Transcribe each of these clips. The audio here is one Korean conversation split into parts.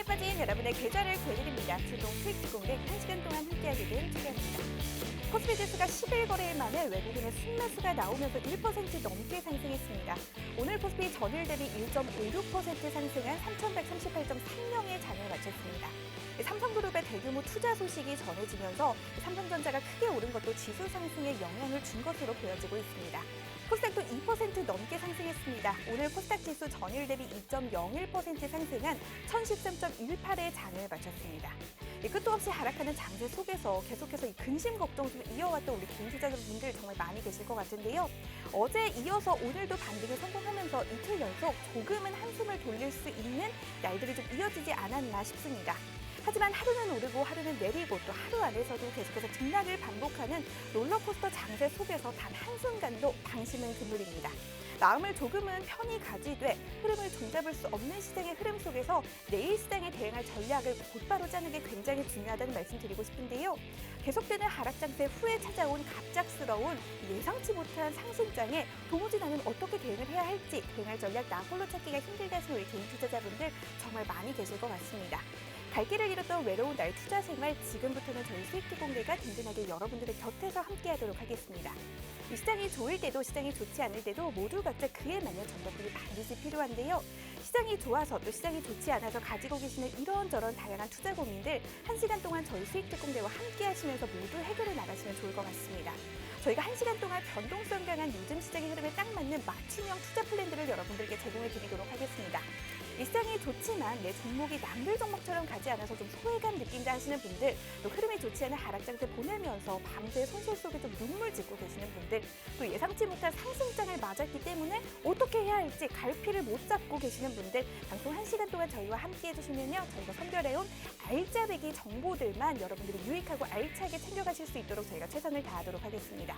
경기에 빠진 여러분의 계좌를 구해드립니다. 주동 수익 공략 1시간 동안 함께하게 된 최경입니다. 코스피 지수가 11거래일 만에 외국인의 순매수가 나오면서 1% 넘게 상승했습니다. 오늘 코스피 전일 대비 1.56% 상승한 3,138.3명의 장을 마쳤습니다. 삼성그룹의 대규모 투자 소식이 전해지면서 삼성전자가 크게 오른 것도 지수 상승에 영향을 준 것으로 보여지고 있습니다. 코스닥도 2% 넘게 상승했습니다. 오늘 코스닥 지수 전일 대비 2.01% 상승한 1,013.18의 장을 마쳤습니다. 끝도 없이 하락하는 장세 속에서 계속해서 이 근심 걱정을 이어왔던 우리 개인 투자자분들 정말 많이 계실 것 같은데요. 어제 이어서 오늘도 반등에 성공하면서 이틀 연속 조금은 한숨을 돌릴 수 있는 날들이 좀 이어지지 않았나 싶습니다. 하지만 하루는 오르고 하루는 내리고 또 하루 안에서도 계속해서 등락을 반복하는 롤러코스터 장세 속에서 단 한순간도 방심은 금물입니다. 마음을 조금은 편히 가지되 흐름을 종잡을 수 없는 시장의 흐름 속에서 내일 시장에 대응할 전략을 곧바로 짜는 게 굉장히 중요하다는 말씀 드리고 싶은데요. 계속되는 하락 장세 후에 찾아온 갑작스러운 예상치 못한 상승장에 도무지 나는 어떻게 대응을 해야 할지 대응할 전략 나 홀로 찾기가 힘들다 하시는 우리 개인 투자자분들 정말 많이 계실 것 같습니다. 갈 길을 잃었던 외로운 나의 투자 생활, 지금부터는 저희 수익팁 공개가 든든하게 여러분들의 곁에서 함께하도록 하겠습니다. 이 시장이 좋을 때도 시장이 좋지 않을 때도 모두 각자 그에 맞는 전략들이 반드시 필요한데요. 시장이 좋아서 또 시장이 좋지 않아서 가지고 계시는 이런저런 다양한 투자 고민들 1시간 동안 저희 수익팁 공개와 함께 하시면서 모두 해결해 나가시면 좋을 것 같습니다. 저희가 1시간 동안 변동성 강한 요즘 시장의 흐름에 딱 맞는 맞춤형 투자 플랜들을 여러분들께 제공해 드리도록 하겠습니다. 이 시장이 좋지만 내 종목이 남들 종목처럼 가지 않아서 좀 소외감 느낀다 하시는 분들, 또 흐름이 좋지 않은 하락장세 보내면서 밤새 손실 속에 좀 눈물 짓고 계시는 분들, 또 예상치 못한 상승장을 맞았기 때문에 어떻게 해야 할지 갈피를 못 잡고 계시는 분들, 방송 1시간 동안 저희와 함께 해주시면요, 저희가 선별해온 알짜배기 정보들만 여러분들이 유익하고 알차게 챙겨가실 수 있도록 저희가 최선을 다하도록 하겠습니다.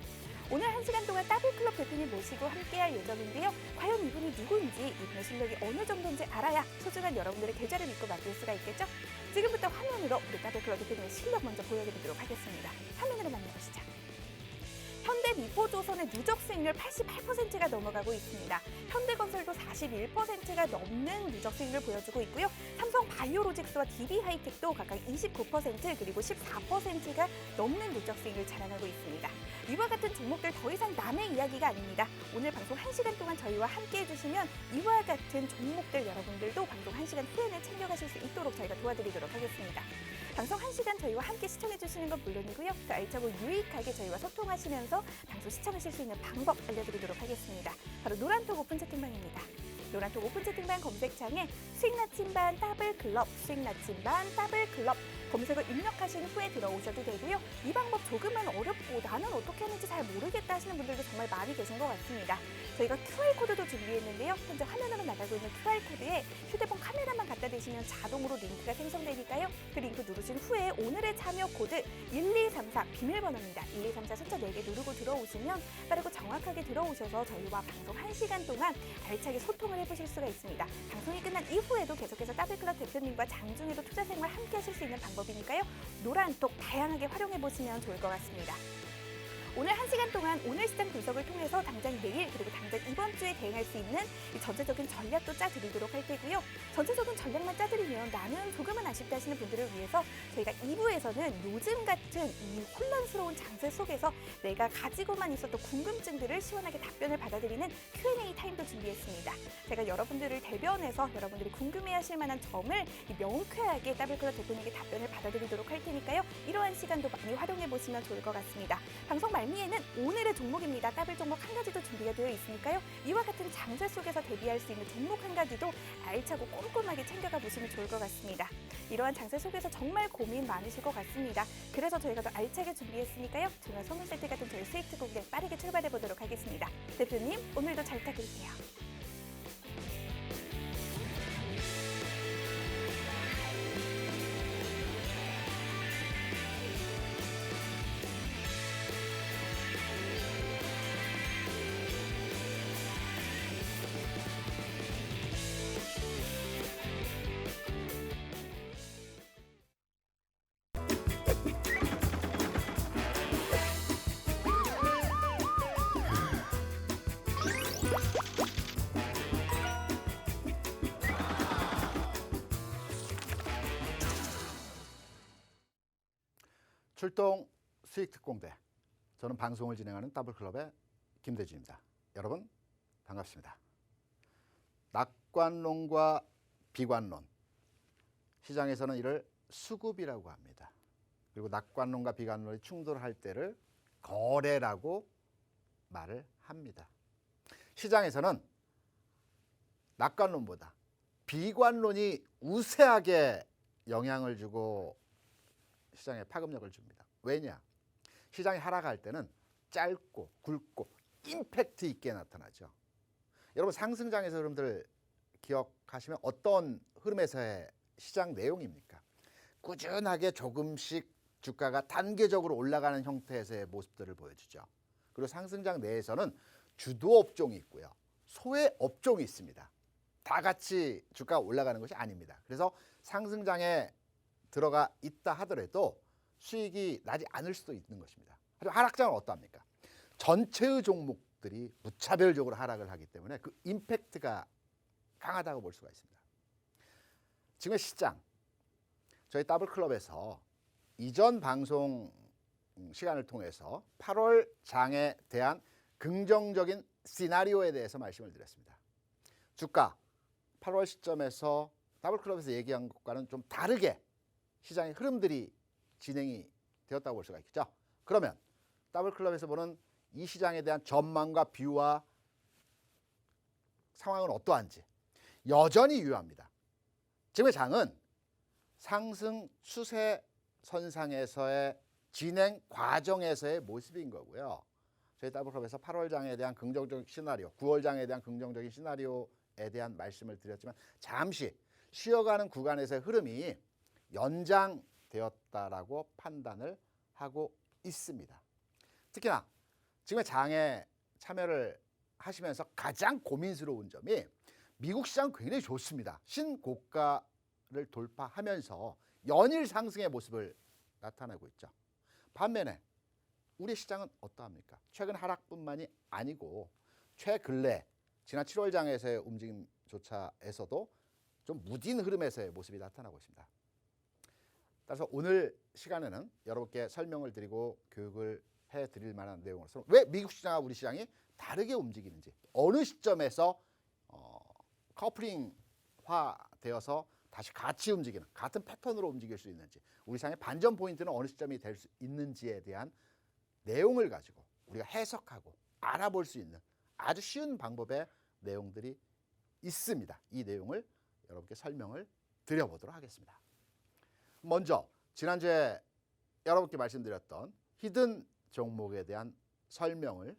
오늘 1시간 동안 더블클럽 대표님 모시고 함께할 예정인데요. 과연 이분이 누구인지, 이분의 실력이 어느 정도인지 알아야 소중한 여러분들의 계좌를 믿고 맡길 수가 있겠죠? 지금부터 화면으로 우리 더블클럽 대표님의 실력 먼저 보여드리도록 하겠습니다. 화면으로 만나보시죠. 현대미포조선의 누적 수익률 88%가 넘어가고 있습니다. 현대건설도 41%가 넘는 누적 수익률을 보여주고 있고요. 삼성바이오로직스와 DB하이텍도 각각 29% 그리고 14%가 넘는 누적 수익률을 자랑하고 있습니다. 이와 같은 종목들 더 이상 남의 이야기가 아닙니다. 오늘 방송 1시간 동안 저희와 함께 해주시면 이와 같은 종목들 여러분들도 방송 1시간 후에는 챙겨가실 수 있도록 저희가 도와드리도록 하겠습니다. 방송 1시간 저희와 함께 시청해주시는 건 물론이고요. 또 알차고 유익하게 저희와 소통하시면서 방송 시청하실 수 있는 방법 알려드리도록 하겠습니다. 바로 노란톡 오픈 채팅방입니다. 노란톡 오픈 채팅방 검색창에 수익 나침반 더블클럽, 수익 나침반 더블클럽 검색을 입력하신 후에 들어오셔도 되고요. 이 방법 조금은 어렵고 나는 어떻게 하는지 잘 모르겠다 하시는 분들도 정말 많이 계신 것 같습니다. 저희가 QR코드도 준비했는데요. 현재 화면으로 나가고 있는 QR코드에 휴대폰 카메라만 갖다 대시면 자동으로 링크가 생성되니까요. 그 링크 누르신 후에 오늘의 참여 코드 1234 비밀번호입니다. 1234 숫자 4개 누르고 들어오시면 빠르고 정확하게 들어오셔서 저희와 방송 1시간 동안 알차게 소통을 해보실 수가 있습니다. 방송이 끝난 이후에도 계속해서 더블클럽 대표님과 장중에도 투자 생활 함께 하실 수 있는 방법이니까요. 노란톡 다양하게 활용해보시면 좋을 것 같습니다. 오늘 1시간 동안 오늘 시장 분석을 통해서 당장 내일 그리고 당장 이번 주에 대응할 수 있는 이 전체적인 전략도 짜드리도록 할 테고요. 전체적인 전략만 짜드리면 나는 조금은 아쉽다 하시는 분들을 위해서 저희가 2부에서는 요즘 같은 이 혼란스러운 장세 속에서 내가 가지고만 있었던 궁금증들을 시원하게 답변을 받아들이는 Q&A 타임도 준비했습니다. 제가 여러분들을 대변해서 여러분들이 궁금해하실 만한 점을 명쾌하게 더블클럽 대표님께 답변을 받아드리도록 할 테니까요. 이러한 시간도 많이 활용해보시면 좋을 것 같습니다. 방송 말미에는 오늘의 종목입니다. 더블 종목 한 가지도 준비가 되어 있으니까요. 이와 같은 장세 속에서 대비할 수 있는 종목 한 가지도 알차고 꼼꼼하게 챙겨가 보시면 좋을 것 같습니다. 이러한 장세 속에서 정말 고민 많으실 것 같습니다. 그래서 저희가 더 알차게 준비했으니까요. 정말 선물 세트 같은 저희 수익 공개 빠르게 출발해 보도록 하겠습니다. 대표님, 오늘도 잘 부탁드릴게요. 출동 수익특공대. 저는 방송을 진행하는 더블클럽의 김대준입니다. 여러분 반갑습니다. 낙관론과 비관론, 시장에서는 이를 수급이라고 합니다. 그리고 낙관론과 비관론이 충돌할 때를 거래라고 말을 합니다. 시장에서는 낙관론보다 비관론이 우세하게 영향을 주고 시장에 파급력을 줍니다. 왜냐? 시장이 하락할 때는 짧고 굵고 임팩트 있게 나타나죠. 여러분 상승장에서 여러분들 기억하시면 어떤 흐름에서의 시장 내용입니까? 꾸준하게 조금씩 주가가 단계적으로 올라가는 형태에서의 모습들을 보여주죠. 그리고 상승장 내에서는 주도 업종이 있고요. 소외 업종이 있습니다. 다 같이 주가가 올라가는 것이 아닙니다. 그래서 상승장에 들어가 있다 하더라도 수익이 나지 않을 수도 있는 것입니다. 하지만 하락장은 어떠합니까? 전체의 종목들이 무차별적으로 하락을 하기 때문에 그 임팩트가 강하다고 볼 수가 있습니다. 지금 시장, 저희 더블클럽에서 이전 방송 시간을 통해서 8월 장에 대한 긍정적인 시나리오에 대해서 말씀을 드렸습니다. 주가 8월 시점에서 더블클럽에서 얘기한 것과는 좀 다르게 시장의 흐름들이 진행이 되었다고 볼 수가 있겠죠. 그러면 더블클럽에서 보는 이 시장에 대한 전망과 뷰와 상황은 어떠한지 여전히 유효합니다. 지금의 장은 상승 추세 선상에서의 진행 과정에서의 모습인 거고요. 저희 더블클럽에서 8월 장에 대한 긍정적인 시나리오, 9월 장에 대한 긍정적인 시나리오에 대한 말씀을 드렸지만 잠시 쉬어가는 구간에서의 흐름이 연장되었다라고 판단을 하고 있습니다. 특히나 지금의 장에 참여를 하시면서 가장 고민스러운 점이 미국 시장 굉장히 좋습니다. 신고가를 돌파하면서 연일 상승의 모습을 나타내고 있죠. 반면에 우리 시장은 어떠합니까? 최근 하락뿐만이 아니고 최근래 지난 7월 장에서의 움직임조차에서도 좀 무딘 흐름에서의 모습이 나타나고 있습니다. 따라서 오늘 시간에는 여러분께 설명을 드리고 교육을 해드릴 만한 내용으로서 왜 미국 시장과 우리 시장이 다르게 움직이는지, 어느 시점에서 커플링화 되어서 다시 같이 움직이는 같은 패턴으로 움직일 수 있는지, 우리 시장의 반전 포인트는 어느 시점이 될 수 있는지에 대한 내용을 가지고 우리가 해석하고 알아볼 수 있는 아주 쉬운 방법의 내용들이 있습니다. 이 내용을 여러분께 설명을 드려보도록 하겠습니다. 먼저 지난주에 여러분께 말씀드렸던 히든 종목에 대한 설명을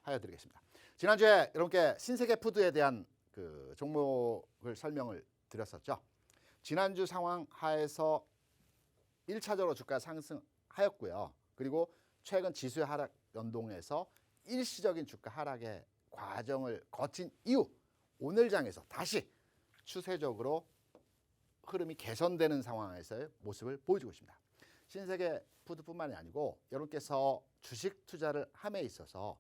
하여 드리겠습니다. 지난주에 여러분께 신세계 푸드에 대한 그 종목을 설명을 드렸었죠. 지난주 상황 하에서 1차적으로 주가 상승하였고요. 그리고 최근 지수의 하락 연동해서 일시적인 주가 하락의 과정을 거친 이후 오늘 장에서 다시 추세적으로 흐름이 개선되는 상황에서의 모습을 보여주고 있습니다. 신세계 푸드뿐만이 아니고 여러분께서 주식 투자를 함에 있어서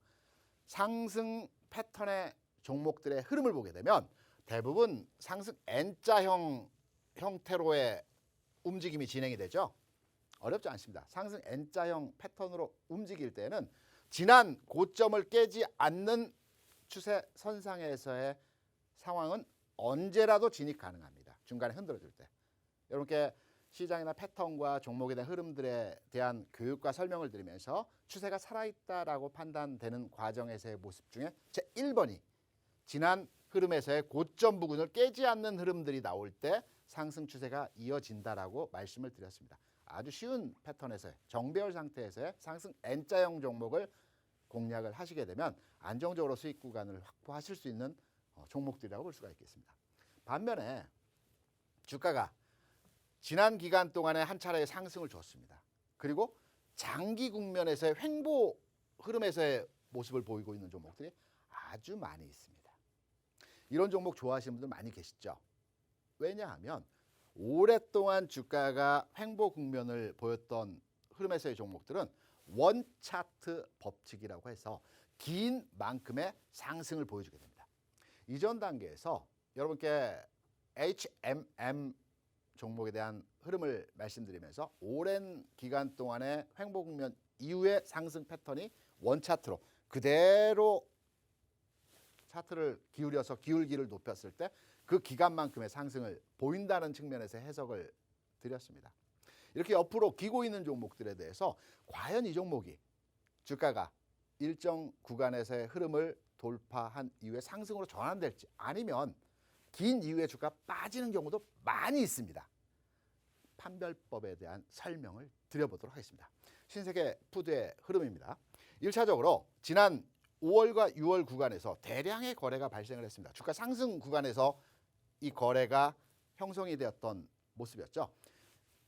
상승 패턴의 종목들의 흐름을 보게 되면 대부분 상승 N자형 형태로의 움직임이 진행이 되죠. 어렵지 않습니다. 상승 N자형 패턴으로 움직일 때는 지난 고점을 깨지 않는 추세 선상에서의 상황은 언제라도 진입 가능합니다. 중간에 흔들어줄 때. 여러분께 시장이나 패턴과 종목에 대한 흐름들에 대한 교육과 설명을 드리면서 추세가 살아있다라고 판단되는 과정에서의 모습 중에 제 1번이 지난 흐름에서의 고점 부근을 깨지 않는 흐름들이 나올 때 상승 추세가 이어진다라고 말씀을 드렸습니다. 아주 쉬운 패턴에서의 정배열 상태에서의 상승 N자형 종목을 공략을 하시게 되면 안정적으로 수익 구간을 확보하실 수 있는 종목들이라고 볼 수가 있겠습니다. 반면에 주가가 지난 기간 동안에 한 차례의 상승을 줬습니다. 그리고 장기 국면에서의 횡보 흐름에서의 모습을 보이고 있는 종목들이 아주 많이 있습니다. 이런 종목 좋아하시는 분들 많이 계시죠. 왜냐하면 오랫동안 주가가 횡보 국면을 보였던 흐름에서의 종목들은 원 차트 법칙이라고 해서 긴 만큼의 상승을 보여주게 됩니다. 이전 단계에서 여러분께 HMM 종목에 대한 흐름을 말씀드리면서 오랜 기간 동안의 횡보 국면 이후의 상승 패턴이 원차트로 그대로 차트를 기울여서 기울기를 높였을 때 그 기간만큼의 상승을 보인다는 측면에서 해석을 드렸습니다. 이렇게 옆으로 기고 있는 종목들에 대해서 과연 이 종목이 주가가 일정 구간에서의 흐름을 돌파한 이후에 상승으로 전환될지 아니면 긴 이후에 주가 빠지는 경우도 많이 있습니다. 판별법에 대한 설명을 드려보도록 하겠습니다. 신세계 푸드의 흐름입니다. 1차적으로 지난 5월과 6월 구간에서 대량의 거래가 발생을 했습니다. 주가 상승 구간에서 이 거래가 형성이 되었던 모습이었죠.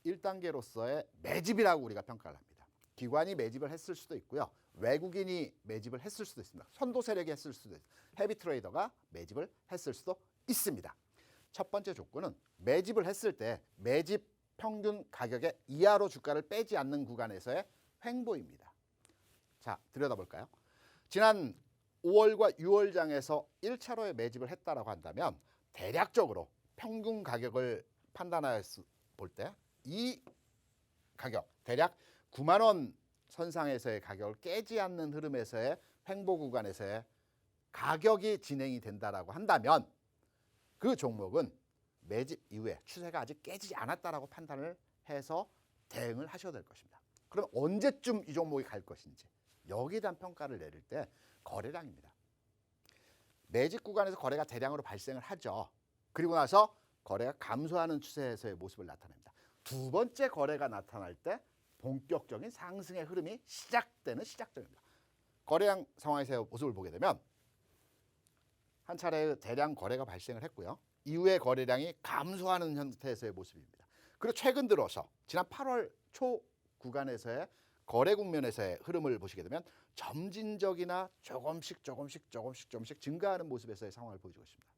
1단계로서의 매집이라고 우리가 평가를 합니다. 기관이 매집을 했을 수도 있고요. 외국인이 매집을 했을 수도 있습니다. 선도 세력이 했을 수도 있습니다. 헤비 트레이더가 매집을 했을 수도 있습니다. 첫 번째 조건은 매집을 했을 때 매집 평균 가격의 이하로 주가를 빼지 않는 구간에서의 횡보입니다. 자, 들여다볼까요? 지난 5월과 6월 장에서 1차로에 매집을 했다라고 한다면 대략적으로 평균 가격을 판단할 볼 때 이 가격 대략 9만 원 선상에서의 가격을 깨지 않는 흐름에서의 횡보 구간에서의 가격이 진행이 된다라고 한다면 그 종목은 매집 이후에 추세가 아직 깨지지 않았다라고 판단을 해서 대응을 하셔야 될 것입니다. 그럼 언제쯤 이 종목이 갈 것인지 여기에 대한 평가를 내릴 때 거래량입니다. 매집 구간에서 거래가 대량으로 발생을 하죠. 그리고 나서 거래가 감소하는 추세에서의 모습을 나타냅니다. 두 번째 거래가 나타날 때 본격적인 상승의 흐름이 시작되는 시작점입니다. 거래량 상황에서의 모습을 보게 되면 한 차례의 대량 거래가 발생을 했고요. 이후에 거래량이 감소하는 형태에서의 모습입니다. 그리고 최근 들어서 지난 8월 초 구간에서의 거래 국면에서의 흐름을 보시게 되면 점진적이나 조금씩 증가하는 모습에서의 상황을 보여주고 있습니다.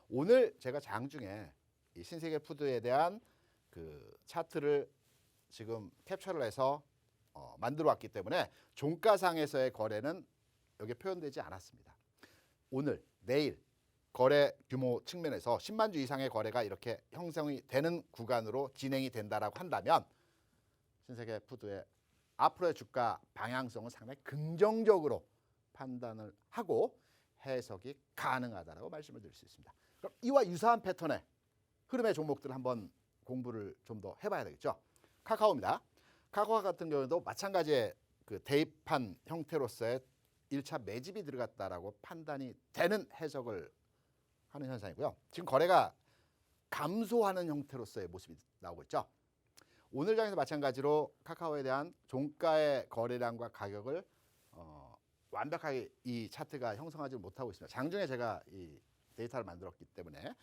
오늘 제가 장중에 이 신세계 푸드에 대한 그 차트를 지금 캡처를 해서 만들어 왔기 때문에 종가상에서의 거래는 여기에 표현되지 않았습니다. 오늘, 내일 거래 규모 측면에서 10만 주 이상의 거래가 이렇게 형성이 되는 구간으로 진행이 된다라고 한다면 신세계 푸드의 앞으로의 주가 방향성은 상당히 긍정적으로 판단을 하고 해석이 가능하다라고 말씀을 드릴 수 있습니다. 그럼 이와 유사한 패턴의 흐름의 종목들을 한번 공부를 좀 더 해봐야 되겠죠. 카카오입니다. 카카오 같은 경우도 마찬가지의 그 대입한 형태로서의 1차 매집이 들어갔다라고 판단이 되는 해석을 하는 현상이고요. 지금 거래가 감소하는 형태로서의 모습이 나오고 있죠. 오늘 장에서 마찬가지로 카카오에 대한 종가의 거래량과 가격을 완벽하게 이 차트가 형성하지 못하고 있습니다. 장중에 제가 이 데이터를 만들었기 때문에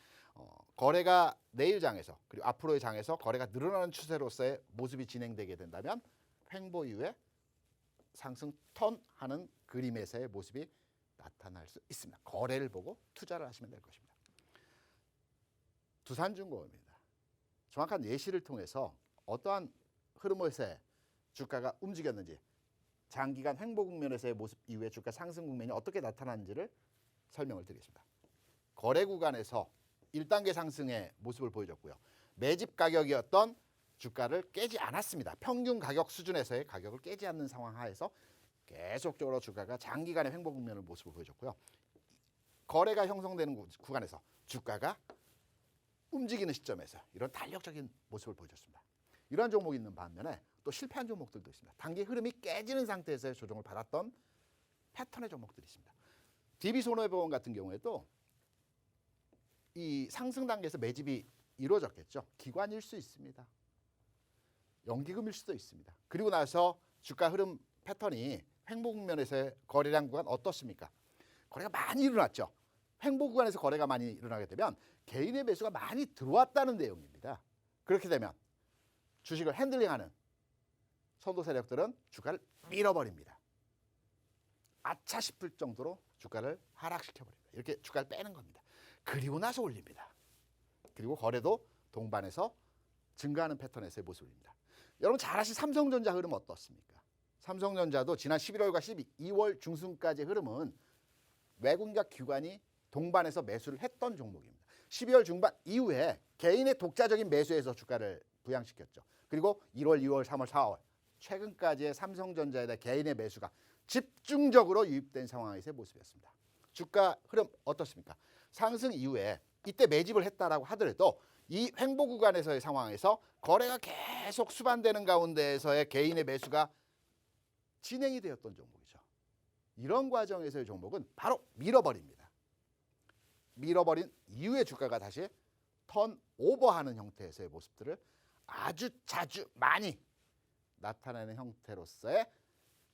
거래가 내일 장에서 그리고 앞으로의 장에서 거래가 늘어나는 추세로서의 모습이 진행되게 된다면 횡보 이후에 상승 턴하는 그림에서의 모습이 나타날 수 있습니다. 거래를 보고 투자를 하시면 될 것입니다. 두산중공업입니다. 정확한 예시를 통해서 어떠한 흐름에서의 주가가 움직였는지 장기간 횡보 국면에서의 모습 이후에 주가 상승 국면이 어떻게 나타나는지를 설명을 드리겠습니다. 거래 구간에서 1단계 상승의 모습을 보여줬고요. 매집 가격이었던 주가를 깨지 않았습니다. 평균 가격 수준에서의 가격을 깨지 않는 상황 하에서 계속적으로 주가가 장기간의 횡보 국면의 모습을 보여줬고요. 거래가 형성되는 구간에서 주가가 움직이는 시점에서 이런 탄력적인 모습을 보여줬습니다. 이러한 종목이 있는 반면에 또 실패한 종목들도 있습니다. 단기 흐름이 깨지는 상태에서의 조정을 받았던 패턴의 종목들이 있습니다. DB손해보험 같은 경우에도 이 상승 단계에서 매집이 이루어졌겠죠. 기관일 수 있습니다. 연기금일 수도 있습니다. 그리고 나서 주가 흐름 패턴이 횡보 국면에서의 거래량 구간 어떻습니까? 거래가 많이 일어났죠. 횡보 구간에서 거래가 많이 일어나게 되면 개인의 매수가 많이 들어왔다는 내용입니다. 그렇게 되면 주식을 핸들링하는 선도 세력들은 주가를 밀어버립니다. 아차 싶을 정도로 주가를 하락시켜버립니다. 이렇게 주가를 빼는 겁니다. 그리고 나서 올립니다. 그리고 거래도 동반해서 증가하는 패턴에서의 모습입니다. 여러분 잘 아신 삼성전자 흐름 어떻습니까? 삼성전자도 지난 11월과 12월 중순까지의 흐름은 외국인과 기관이 동반해서 매수를 했던 종목입니다. 12월 중반 이후에 개인의 독자적인 매수에서 주가를 부양시켰죠. 그리고 1월, 2월, 3월, 4월 최근까지의 삼성전자에 대한 개인의 매수가 집중적으로 유입된 상황에서의 모습이었습니다. 주가 흐름 어떻습니까? 상승 이후에 이때 매집을 했다라고 하더라도 이 횡보 구간에서의 상황에서 거래가 계속 수반되는 가운데에서의 개인의 매수가 진행이 되었던 종목이죠. 이런 과정에서의 종목은 바로 밀어버립니다. 밀어버린 이후에 주가가 다시 턴오버하는 형태에서의 모습들을 아주 자주 많이 나타내는 형태로서의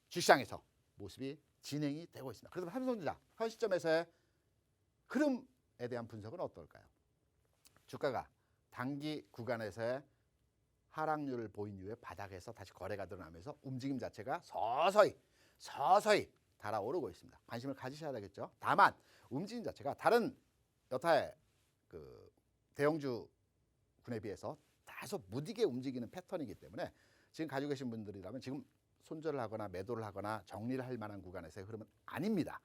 주시장에서 모습이 진행이 되고 있습니다. 그래서 삼성전자 현 시점에서의 흐름에 대한 분석은 어떨까요? 주가가 단기 구간에서의 하락률을 보인 이후에 바닥에서 다시 거래가 드러나면서 움직임 자체가 서서히 달아오르고 있습니다. 관심을 가지셔야 되겠죠. 다만 움직임 자체가 다른 여타의 그 대형주군에 비해서 다소 무디게 움직이는 패턴이기 때문에 지금 가지고 계신 분들이라면 지금 손절을 하거나 매도를 하거나 정리를 할 만한 구간에서의 흐름은 아닙니다.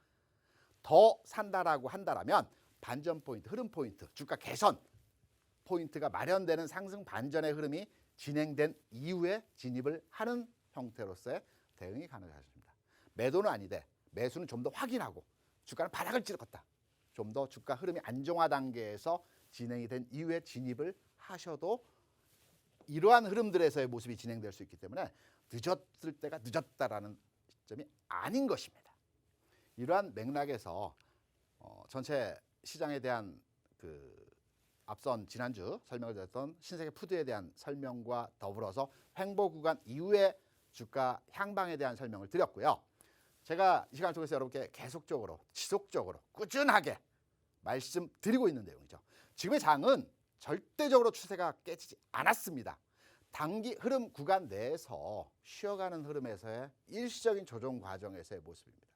더 산다라고 한다라면 반전 포인트, 흐름 포인트, 주가 개선 포인트가 마련되는 상승 반전의 흐름이 진행된 이후에 진입을 하는 형태로서의 대응이 가능하십니다. 매도는 아니되 매수는 좀 더 확인하고 주가는 바닥을 찍었다. 좀 더 주가 흐름이 안정화 단계에서 진행이 된 이후에 진입을 하셔도 이러한 흐름들에서의 모습이 진행될 수 있기 때문에 늦었을 때가 늦었다라는 시점이 아닌 것입니다. 이러한 맥락에서 전체 시장에 대한 그 앞선 지난주 설명을 드렸던 신세계 푸드에 대한 설명과 더불어서 횡보 구간 이후에 주가 향방에 대한 설명을 드렸고요. 제가 이 시간을 통해서 여러분께 계속적으로 지속적으로 꾸준하게 말씀드리고 있는 내용이죠. 지금의 장은 절대적으로 추세가 깨지지 않았습니다. 단기 흐름 구간 내에서 쉬어가는 흐름에서의 일시적인 조정 과정에서의 모습입니다.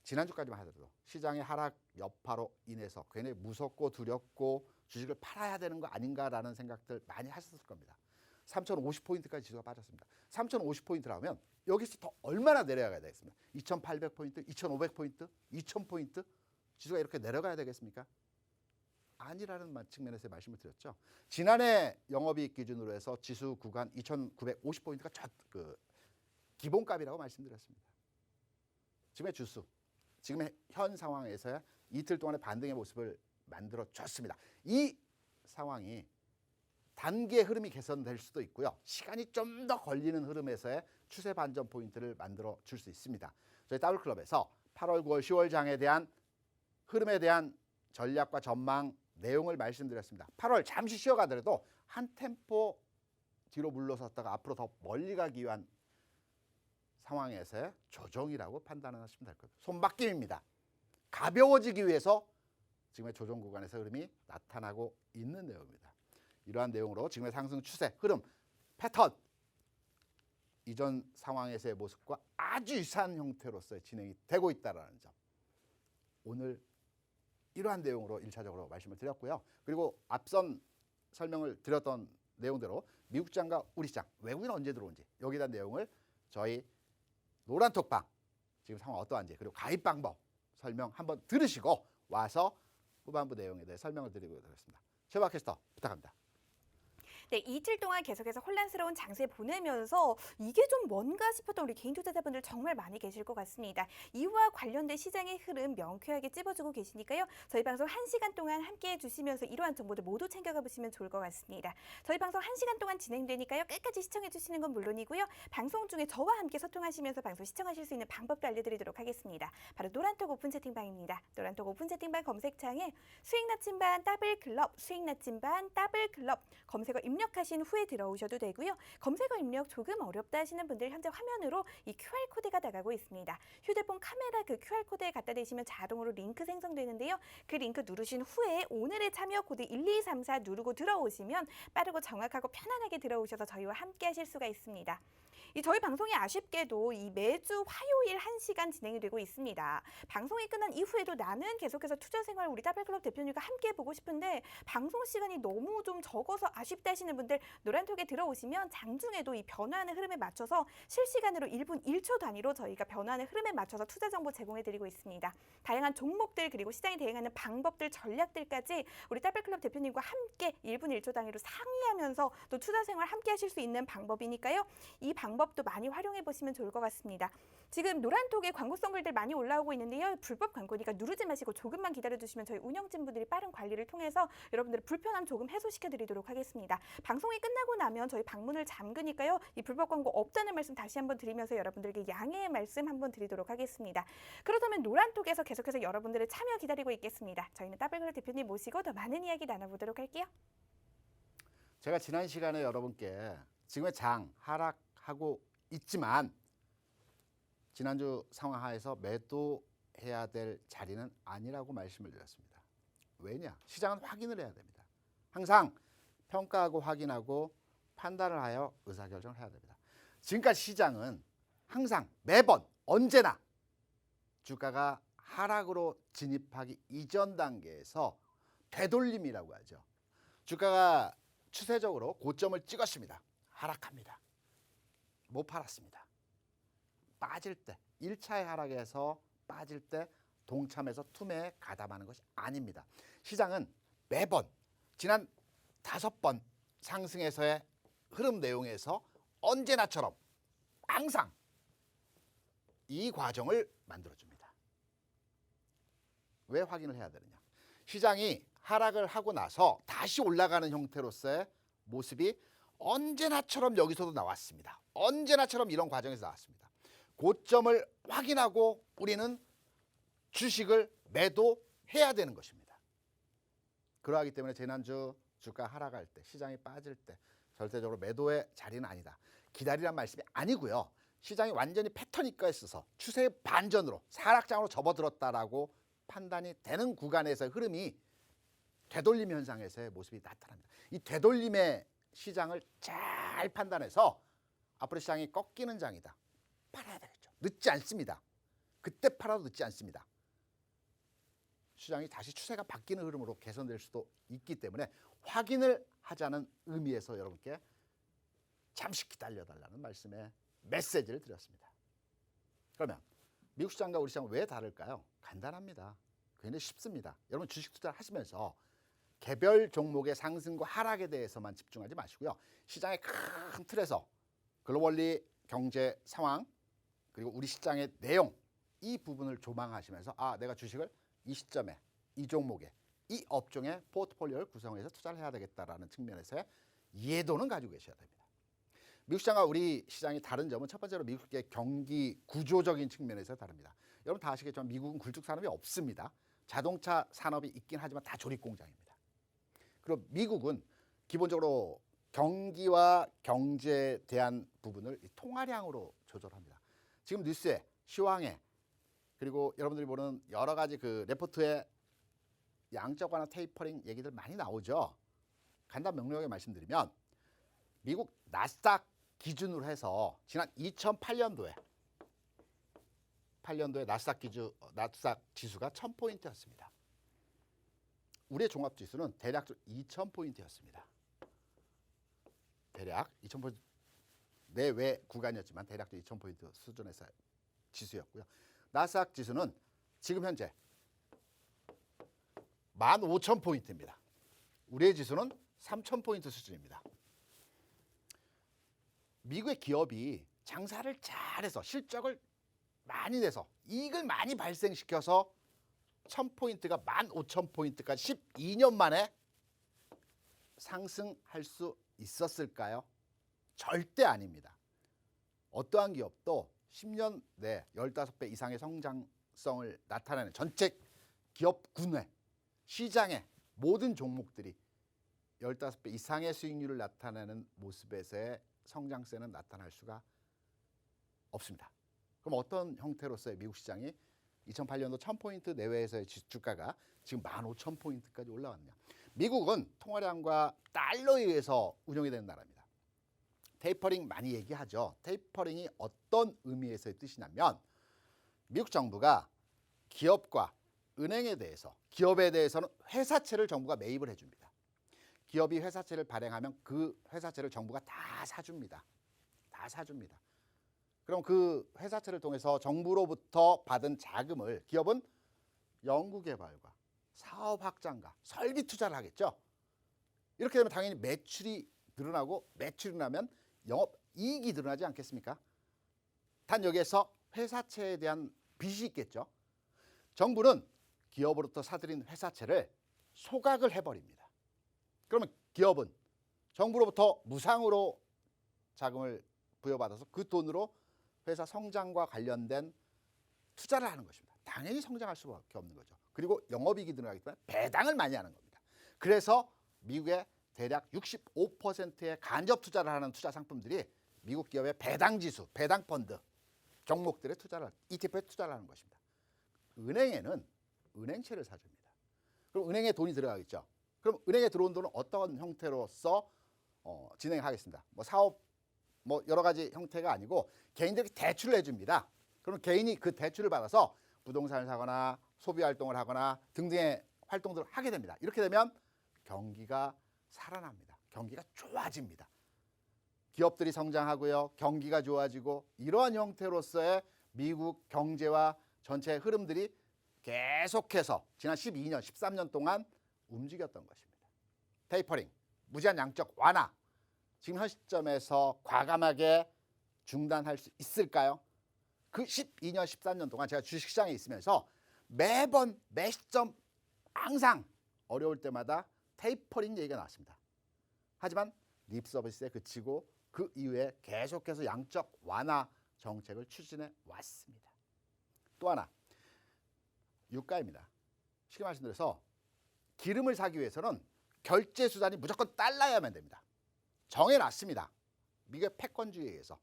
지난주까지만 하더라도 시장의 하락 여파로 인해서 굉장히 무섭고 두렵고 주식을 팔아야 되는 거 아닌가라는 생각들 많이 하셨을 겁니다. 3,050포인트까지 지수가 빠졌습니다. 3,050포인트라면 여기서 더 얼마나 내려가야 되겠습니까? 2,800포인트, 2,500포인트, 2,000포인트 지수가 이렇게 내려가야 되겠습니까? 아니라는 측면에서 말씀을 드렸죠. 지난해 영업이익 기준으로 해서 지수 구간 2,950포인트가 기본값이라고 말씀드렸습니다. 지금의 주수, 지금의 현 상황에서야 이틀 동안의 반등의 모습을 만들어줬습니다. 이 상황이 단기의 흐름이 개선될 수도 있고요. 시간이 좀 더 걸리는 흐름에서의 추세 반전 포인트를 만들어 줄 수 있습니다. 저희 더블클럽에서 8월, 9월, 10월 장에 대한 흐름에 대한 전략과 전망 내용을 말씀드렸습니다. 8월 잠시 쉬어가더라도 한 템포 뒤로 물러섰다가 앞으로 더 멀리 가기 위한 상황에서의 조정이라고 판단하시면 될 겁니다. 손바뀜입니다. 가벼워지기 위해서 지금의 조정 구간에서 흐름이 나타나고 있는 내용입니다. 이러한 내용으로 지금의 상승 추세, 흐름, 패턴 이전 상황에서의 모습과 아주 유사한 형태로서 진행이 되고 있다는 점. 오늘 이러한 내용으로 1차적으로 말씀을 드렸고요. 그리고 앞선 설명을 드렸던 내용대로 미국 시장과 우리 시장, 외국인 언제 들어온지 여기에 대한 내용을 저희 노란톡방 지금 상황 어떠한지 그리고 가입 방법 설명 한번 들으시고 와서 후반부 내용에 대해 설명을 드리도록 하겠습니다. 최박 캐스터 부탁합니다. 네, 이틀 동안 계속해서 혼란스러운 장세 보내면서 이게 좀 뭔가 싶었던 우리 개인 투자자분들 정말 많이 계실 것 같습니다. 이와 관련된 시장의 흐름 명쾌하게 찝어주고 계시니까요. 저희 방송 1시간 동안 함께해 주시면서 이러한 정보들 모두 챙겨가 보시면 좋을 것 같습니다. 저희 방송 1시간 동안 진행되니까요. 끝까지 시청해 주시는 건 물론이고요. 방송 중에 저와 함께 소통하시면서 방송 시청하실 수 있는 방법도 알려드리도록 하겠습니다. 바로 노란톡 오픈 채팅방입니다. 노란톡 오픈 채팅방 검색창에 수익 나침반 더블클럽, 수익 나침반 더블클럽 검색어 입력하신 후에 들어오셔도 되고요. 검색어 입력 조금 어렵다 하시는 분들 현재 화면으로 이 QR코드가 나가고 있습니다. 휴대폰 카메라 그 QR코드에 갖다 대시면 자동으로 링크 생성되는데요. 그 링크 누르신 후에 오늘의 참여 코드 1234 누르고 들어오시면 빠르고 정확하고 편안하게 들어오셔서 저희와 함께 하실 수가 있습니다. 저희 방송이 아쉽게도 이 매주 화요일 1시간 진행이 되고 있습니다. 방송이 끝난 이후에도 나는 계속해서 투자생활 우리 더블클럽 대표님과 함께 보고 싶은데 방송 시간이 너무 좀 적어서 아쉽다 하시는 하시는 분들 노란톡에 들어오시면 장중에도 이 변화하는 흐름에 맞춰서 실시간으로 1분 1초 단위로 저희가 변화하는 흐름에 맞춰서 투자 정보 제공해드리고 있습니다. 다양한 종목들 그리고 시장에 대응하는 방법들 전략들까지 우리 따블클럽 대표님과 함께 1분 1초 단위로 상의하면서 또 투자 생활 함께 하실 수 있는 방법이니까요. 이 방법도 많이 활용해 보시면 좋을 것 같습니다. 지금 노란톡에 광고성 글들 많이 올라오고 있는데요. 불법 광고니까 누르지 마시고 조금만 기다려주시면 저희 운영진분들이 빠른 관리를 통해서 여러분들의 불편함 조금 해소시켜드리도록 하겠습니다. 방송이 끝나고 나면 저희 방문을 잠그니까요. 이 불법 광고 없다는 말씀 다시 한번 드리면서 여러분들에게 양해의 말씀 한번 드리도록 하겠습니다. 그렇다면 노란톡에서 계속해서 여러분들의 참여 기다리고 있겠습니다. 저희는 따블클럽 대표님 모시고 더 많은 이야기 나눠보도록 할게요. 제가 지난 시간에 여러분께 지금의 장 하락하고 있지만 지난주 상황 하에서 매도해야 될 자리는 아니라고 말씀을 드렸습니다. 왜냐? 시장은 확인을 해야 됩니다. 항상 평가하고 확인하고 판단을 하여 의사결정을 해야 됩니다. 지금까지 시장은 항상 매번 언제나 주가가 하락으로 진입하기 이전 단계에서 되돌림이라고 하죠. 주가가 추세적으로 고점을 찍었습니다. 하락합니다. 못 팔았습니다. 빠질 때 1차의 하락에서 빠질 때 동참해서 투매에 가담하는 것이 아닙니다. 시장은 매번 지난 5번 상승에서의 흐름 내용에서 언제나처럼 항상 이 과정을 만들어줍니다. 왜 확인을 해야 되느냐? 시장이 하락을 하고 나서 다시 올라가는 형태로서의 모습이 언제나처럼 여기서도 나왔습니다. 언제나처럼 이런 과정에서 나왔습니다. 고점을 확인하고 우리는 주식을 매도해야 되는 것입니다. 그러하기 때문에 지난주 주가 하락할 때, 시장이 빠질 때 절대적으로 매도의 자리는 아니다. 기다리란 말씀이 아니고요. 시장이 완전히 패턴이 있어서 추세 반전으로 하락장으로 접어들었다라고 판단이 되는 구간에서의 흐름이 되돌림 현상에서의 모습이 나타납니다. 이 되돌림의 시장을 잘 판단해서 앞으로 시장이 꺾이는 장이다. 팔아야 되겠죠. 늦지 않습니다. 그때 팔아도 늦지 않습니다. 시장이 다시 추세가 바뀌는 흐름으로 개선될 수도 있기 때문에 확인을 하자는 의미에서 여러분께 잠시 기다려달라는 말씀에 메시지를 드렸습니다. 그러면 미국 시장과 우리 시장은 왜 다를까요? 간단합니다. 굉장히 쉽습니다. 여러분 주식 투자를 하시면서 개별 종목의 상승과 하락에 대해서만 집중하지 마시고요. 시장의 큰 틀에서 글로벌리 경제 상황 그리고 우리 시장의 내용 이 부분을 조망하시면서 내가 주식을 이 시점에 이 종목에 이 업종의 포트폴리오를 구성해서 투자를 해야 되겠다라는 측면에서의 이해도는 가지고 계셔야 됩니다. 미국 시장과 우리 시장이 다른 점은 첫 번째로 미국의 경기 구조적인 측면에서 다릅니다. 여러분 다 아시겠지만 미국은 굴뚝 산업이 없습니다. 자동차 산업이 있긴 하지만 다 조립 공장입니다. 그리고 미국은 기본적으로 경기와 경제에 대한 부분을 통화량으로 조절합니다. 지금 뉴스에 시황에 그리고 여러분들이 보는 여러 가지 그 레포트에 양적 완화 테이퍼링 얘기들 많이 나오죠. 간단 명료하게 말씀드리면 미국 나스닥 기준으로 해서 지난 2008년도에 나스닥 지수가 1000포인트였습니다. 우리의 종합지수는 대략 2000포인트였습니다. 대략 2000포인트 내외 구간이었지만 대략 2000포인트 수준에서 지수였고요. 나스닥 지수는 지금 현재 15,000포인트입니다. 우리의 지수는 3,000포인트 수준입니다. 미국의 기업이 장사를 잘해서 실적을 많이 내서 이익을 많이 발생시켜서 1000포인트가 15,000포인트까지 12년 만에 상승할 수 있었을까요? 절대 아닙니다. 어떠한 기업도 10년 내 15배 이상의 성장성을 나타내는 전체 기업군의 시장의 모든 종목들이 15배 이상의 수익률을 나타내는 모습에서의 성장세는 나타날 수가 없습니다. 그럼 어떤 형태로서의 미국 시장이 2008년도 1000포인트 내외에서의 주가가 지금 15,000포인트까지 올라왔느냐. 미국은 통화량과 달러에 의해서 운영이 되는 나라입니다. 테이퍼링 많이 얘기하죠. 테이퍼링이 어떤 의미에서의 뜻이냐면 미국 정부가 기업과 은행에 대해서 기업에 대해서는 회사채를 정부가 매입을 해줍니다. 기업이 회사채를 발행하면 그 회사채를 정부가 다 사줍니다. 다 사줍니다. 그럼 그 회사채를 통해서 정부로부터 받은 자금을 기업은 연구개발과 사업 확장과 설비 투자를 하겠죠. 이렇게 되면 당연히 매출이 늘어나고 매출이 늘어나면 영업이익이 늘어나지 않겠습니까? 단 여기에서 회사채에 대한 빚이 있겠죠. 정부는 기업으로부터 사들인 회사채를 소각을 해버립니다. 그러면 기업은 정부로부터 무상으로 자금을 부여받아서 그 돈으로 회사 성장과 관련된 투자를 하는 것입니다. 당연히 성장할 수밖에 없는 거죠. 그리고 영업이익이 늘어나기 때문에 배당을 많이 하는 겁니다. 그래서 미국의 대략 65%의 간접 투자를 하는 투자 상품들이 미국 기업의 배당 지수, 배당 펀드 종목들의 투자를 ETF에 투자를 하는 것입니다. 은행에는 은행채를 사줍니다. 그럼 은행에 돈이 들어가겠죠. 그럼 은행에 들어온 돈은 어떤 형태로서 진행하겠습니다. 뭐 사업 뭐 여러 가지 형태가 아니고 개인들에게 대출을 해줍니다. 그럼 개인이 그 대출을 받아서 부동산을 사거나 소비 활동을 하거나 등등의 활동들을 하게 됩니다. 이렇게 되면 경기가 살아납니다. 경기가 좋아집니다. 기업들이 성장하고요. 경기가 좋아지고 이러한 형태로서의 미국 경제와 전체 흐름들이 계속해서 지난 12년, 13년 동안 움직였던 것입니다. 테이퍼링, 무제한 양적 완화. 지금 현 시점에서 과감하게 중단할 수 있을까요? 그 12년, 13년 동안 제가 주식시장에 있으면서 매번 매 시점 항상 어려울 때마다 테이퍼링 얘기가 나왔습니다. 하지만 립 서비스에 그치고 그 이후에 계속해서 양적 완화 정책을 추진해 왔습니다. 또 하나 유가입니다. 쉽게 말씀드려서 기름을 사기 위해서는 결제 수단이 무조건 달러야만 됩니다. 정해놨습니다. 미국의 패권주의에 의해서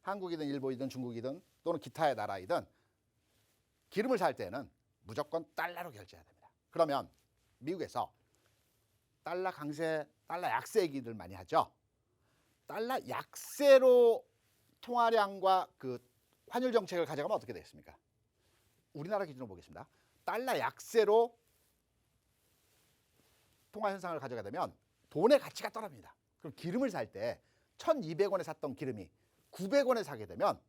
한국이든 일본이든 중국이든 또는 기타의 나라이든 기름을 살 때는 무조건 달러로 결제해야 됩니다. 그러면 미국에서 달러 강세, 달러 약세 얘기들 많이 하죠. 달러 약세로 통화량과 그 환율 정책을 가져가면 어떻게 되겠습니까? 우리나라 기준으로 보겠습니다. 달러 약세로 통화 현상을 가져가게 되면 돈의 가치가 떨어집니다. 그럼 기름을 살 때 1,200원에 샀던 기름이 900원에 사게 되면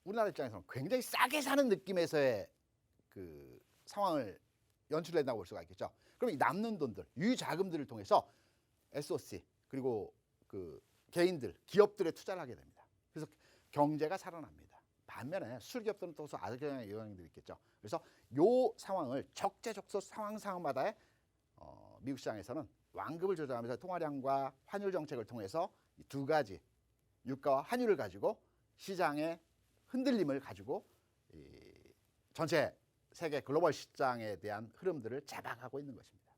우리나라 입장에서는 굉장히 싸게 사는 느낌에서의 그 상황을 연출된다고 볼 수가 있겠죠. 그럼 이 남는 돈들, 유자금들을 통해서 SOC 그리고 그 개인들, 기업들에 투자를 하게 됩니다. 그래서 경제가 살아납니다. 반면에 수출기업들은 또 악영향의 영향들이 있겠죠. 그래서 이 상황을 적재적소 상황마다의 미국 시장에서는 완급을 조정하면서 통화량과 환율 정책을 통해서 이 두 가지 유가와 환율을 가지고 시장의 흔들림을 가지고 이 전체 세계 글로벌 시장에 대한 흐름들을 잡아가고 있는 것입니다.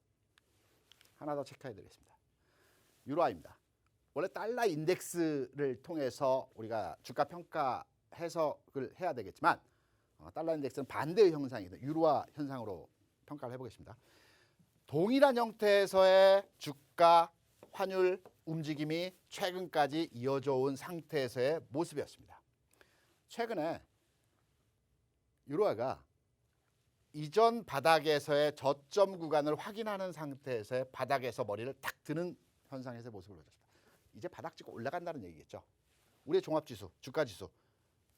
하나 더 체크해 드리겠습니다. 유로화입니다. 원래 달러 인덱스를 통해서 우리가 주가 평가 해석을 해야 되겠지만 달러 인덱스는 반대의 현상이다. 유로화 현상으로 평가를 해보겠습니다. 동일한 형태에서의 주가 환율 움직임이 최근까지 이어져 온 상태에서의 모습이었습니다. 최근에 유로화가 이전 바닥에서의 저점 구간을 확인하는 상태에서의 바닥에서 머리를 탁 드는 현상에서의 모습을 보여줬습니다. 이제 바닥 찍고 올라간다는 얘기겠죠. 우리의 종합지수, 주가지수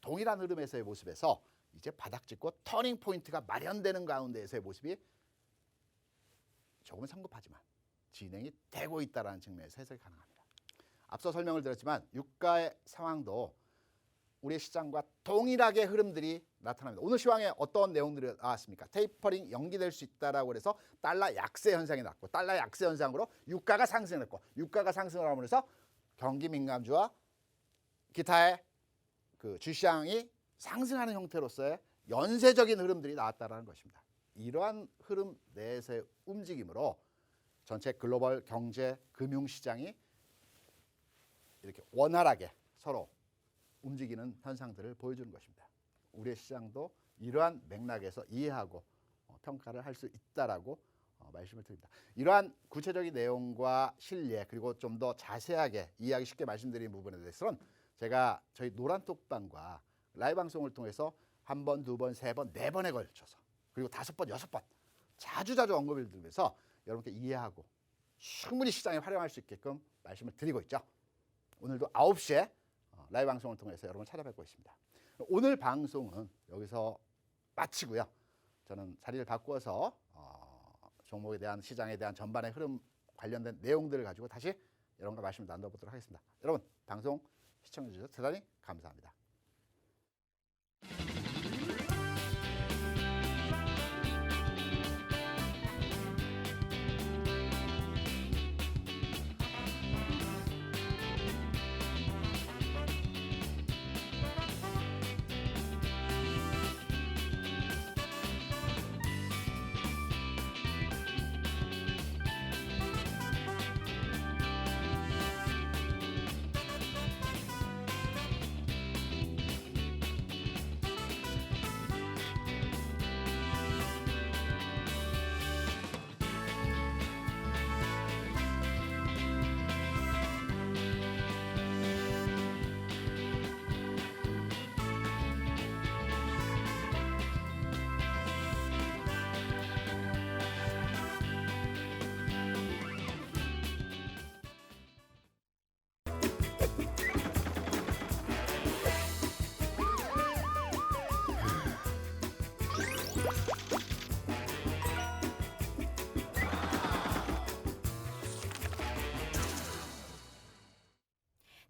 동일한 흐름에서의 모습에서 이제 바닥 찍고 터닝 포인트가 마련되는 가운데에서의 모습이 조금은 성급하지만 진행이 되고 있다는 측면에서 해석이 가능합니다. 앞서 설명을 드렸지만 유가의 상황도 우리의 시장과 동일하게 흐름들이 나타납니다. 오늘 시황에 어떤 내용들이 나왔습니까? 테이퍼링 연기될 수 있다라고 해서 달러 약세 현상이 났고 달러 약세 현상으로 유가가 상승했고 유가가 상승을 하면서 경기 민감주와 기타의 그 주시장이 상승하는 형태로서의 연쇄적인 흐름들이 나왔다라는 것입니다. 이러한 흐름 내에서의 움직임으로 전체 글로벌 경제 금융 시장이 이렇게 원활하게 서로 움직이는 현상들을 보여주는 것입니다. 우리의 시장도 이러한 맥락에서 이해하고 평가를 할 수 있다라고 말씀을 드립니다. 이러한 구체적인 내용과 실례 그리고 좀 더 자세하게 이해하기 쉽게 말씀드린 부분에 대해서는 제가 저희 노란톡방과 라이브 방송을 통해서 한 번, 두 번, 세 번, 네 번에 걸쳐서 그리고 5번, 6번 자주 언급을 드리면서 여러분께 이해하고 충분히 시장에 활용할 수 있게끔 말씀을 드리고 있죠. 오늘도 9시에 라이브 방송을 통해서 여러분 찾아뵙고 있습니다. 오늘 방송은 여기서 마치고요. 저는 자리를 바꾸어서 종목에 대한 시장에 대한 전반의 흐름 관련된 내용들을 가지고 다시 여러분과 말씀을 나눠보도록 하겠습니다. 여러분 방송 시청해 주셔서 대단히 감사합니다.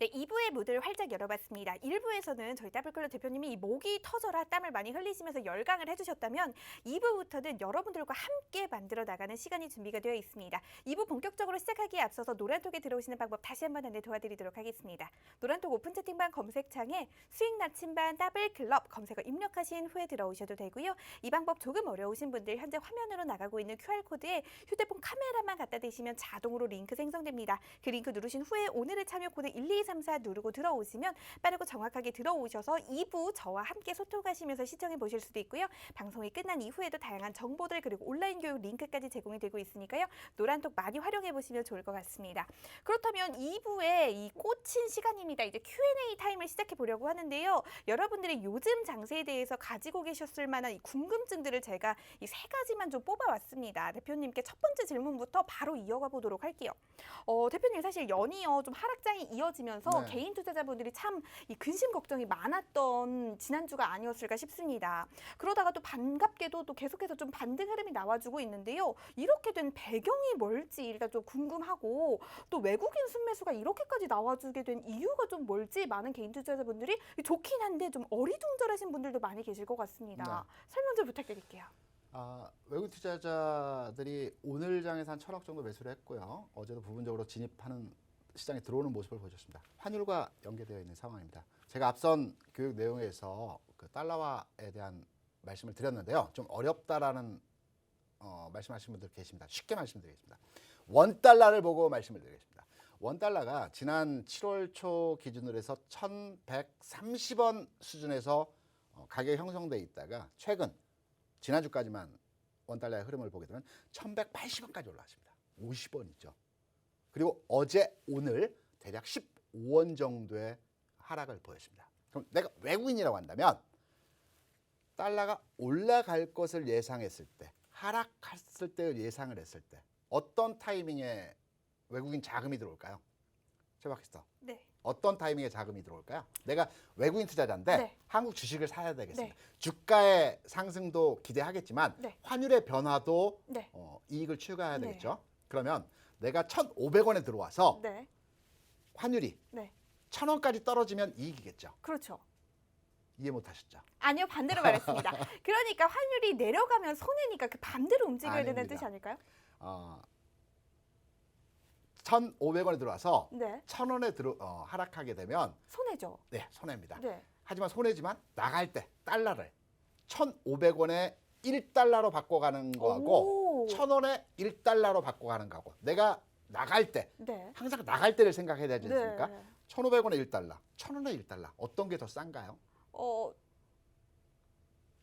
네, 2부의 무드를 활짝 열어봤습니다. 1부에서는 저희 더블클럽 대표님이 이 목이 터져라 땀을 많이 흘리시면서 열강을 해주셨다면 2부부터는 여러분들과 함께 만들어 나가는 시간이 준비가 되어 있습니다. 2부 본격적으로 시작하기에 앞서서 노란톡에 들어오시는 방법 다시 한번 안내 도와드리도록 하겠습니다. 노란톡 오픈 채팅방 검색창에 수익 나침반 더블클럽 검색어 입력하신 후에 들어오셔도 되고요. 이 방법 조금 어려우신 분들 현재 화면으로 나가고 있는 QR코드에 휴대폰 카메라만 갖다 대시면 자동으로 링크 생성됩니다. 그 링크 누르신 후에 오늘의 참여 코드 1234 누르고 들어오시면 빠르고 정확하게 들어오셔서 2부 저와 함께 소통하시면서 시청해 보실 수도 있고요. 방송이 끝난 이후에도 다양한 정보들 그리고 온라인 교육 링크까지 제공이 되고 있으니까요. 노란톡 많이 활용해 보시면 좋을 것 같습니다. 그렇다면 2부에 이 꽂힌 시간입니다. 이제 Q&A 타임을 시작해 보려고 하는데요. 여러분들의 요즘 장세에 대해서 가지고 계셨을 만한 이 궁금증들을 제가 이 3가지만 좀 뽑아왔습니다. 대표님께 첫 번째 질문부터 바로 이어가 보도록 할게요. 대표님 사실 연이어 좀 하락장이 이어지면서 네. 개인 투자자분들이 참 이 근심 걱정이 많았던 지난주가 아니었을까 싶습니다. 그러다가 또 반갑게도 또 계속해서 좀 반등 흐름이 나와주고 있는데요. 이렇게 된 배경이 뭘지 일단 좀 궁금하고 또 외국인 순매수가 이렇게까지 나와주게 된 이유가 좀 뭘지 많은 개인 투자자분들이 좋긴 한데 좀 어리둥절하신 분들도 많이 계실 것 같습니다. 네. 설명 좀 부탁드릴게요. 외국 투자자들이 오늘 장에서 한 1,000억 정도 매수를 했고요. 어제도 부분적으로 진입하는 시장에 들어오는 모습을 보여줬습니다. 환율과 연계되어 있는 상황입니다. 제가 앞선 교육 내용에서 그 달러화에 대한 말씀을 드렸는데요. 좀 어렵다라는 말씀하시는 분들 계십니다. 쉽게 말씀드리겠습니다. 원달러를 보고 말씀을 드리겠습니다. 원달러가 지난 7월 초 기준으로 해서 1,130원 수준에서 가격이 형성돼 있다가 최근 지난주까지만 원달러의 흐름을 보게 되면 1,180원까지 올라왔습니다. 50원이죠. 그리고 어제 오늘 대략 15원 정도의 하락을 보였습니다. 그럼 내가 외국인이라고 한다면 달러가 올라갈 것을 예상했을 때, 하락했을 때 예상을 했을 때 어떤 타이밍에 외국인 자금이 들어올까요? 최박히스터. 네. 어떤 타이밍에 자금이 들어올까요? 내가 외국인 투자자인데 네. 한국 주식을 사야 되겠습니다. 네. 주가의 상승도 기대하겠지만 네. 환율의 변화도 네. 이익을 추가해야 네. 되겠죠. 그러면 내가 1,500원에 들어와서 네. 환율이 네. 1,000원까지 떨어지면 이익이겠죠. 그렇죠. 이해 못하셨죠? 아니요, 반대로 말했습니다. 그러니까 환율이 내려가면 손해니까 그 반대로 움직여야 된다는 아닙니다. 뜻이 아닐까요? 1,500원에 들어와서 네. 1,000원에 하락하게 되면 손해죠. 네, 손해입니다. 네. 하지만 손해지만 나갈 때 달러를 1,500원에 1달러로 바꿔가는 거하고 오. 1,000원에 1달러로 바꿔가는 거하고 내가 나갈 때 네. 항상 나갈 때를 생각해야 되지 않습니까? 네. 1,500원에 1달러, 1,000원에 1달러 어떤 게 더 싼가요?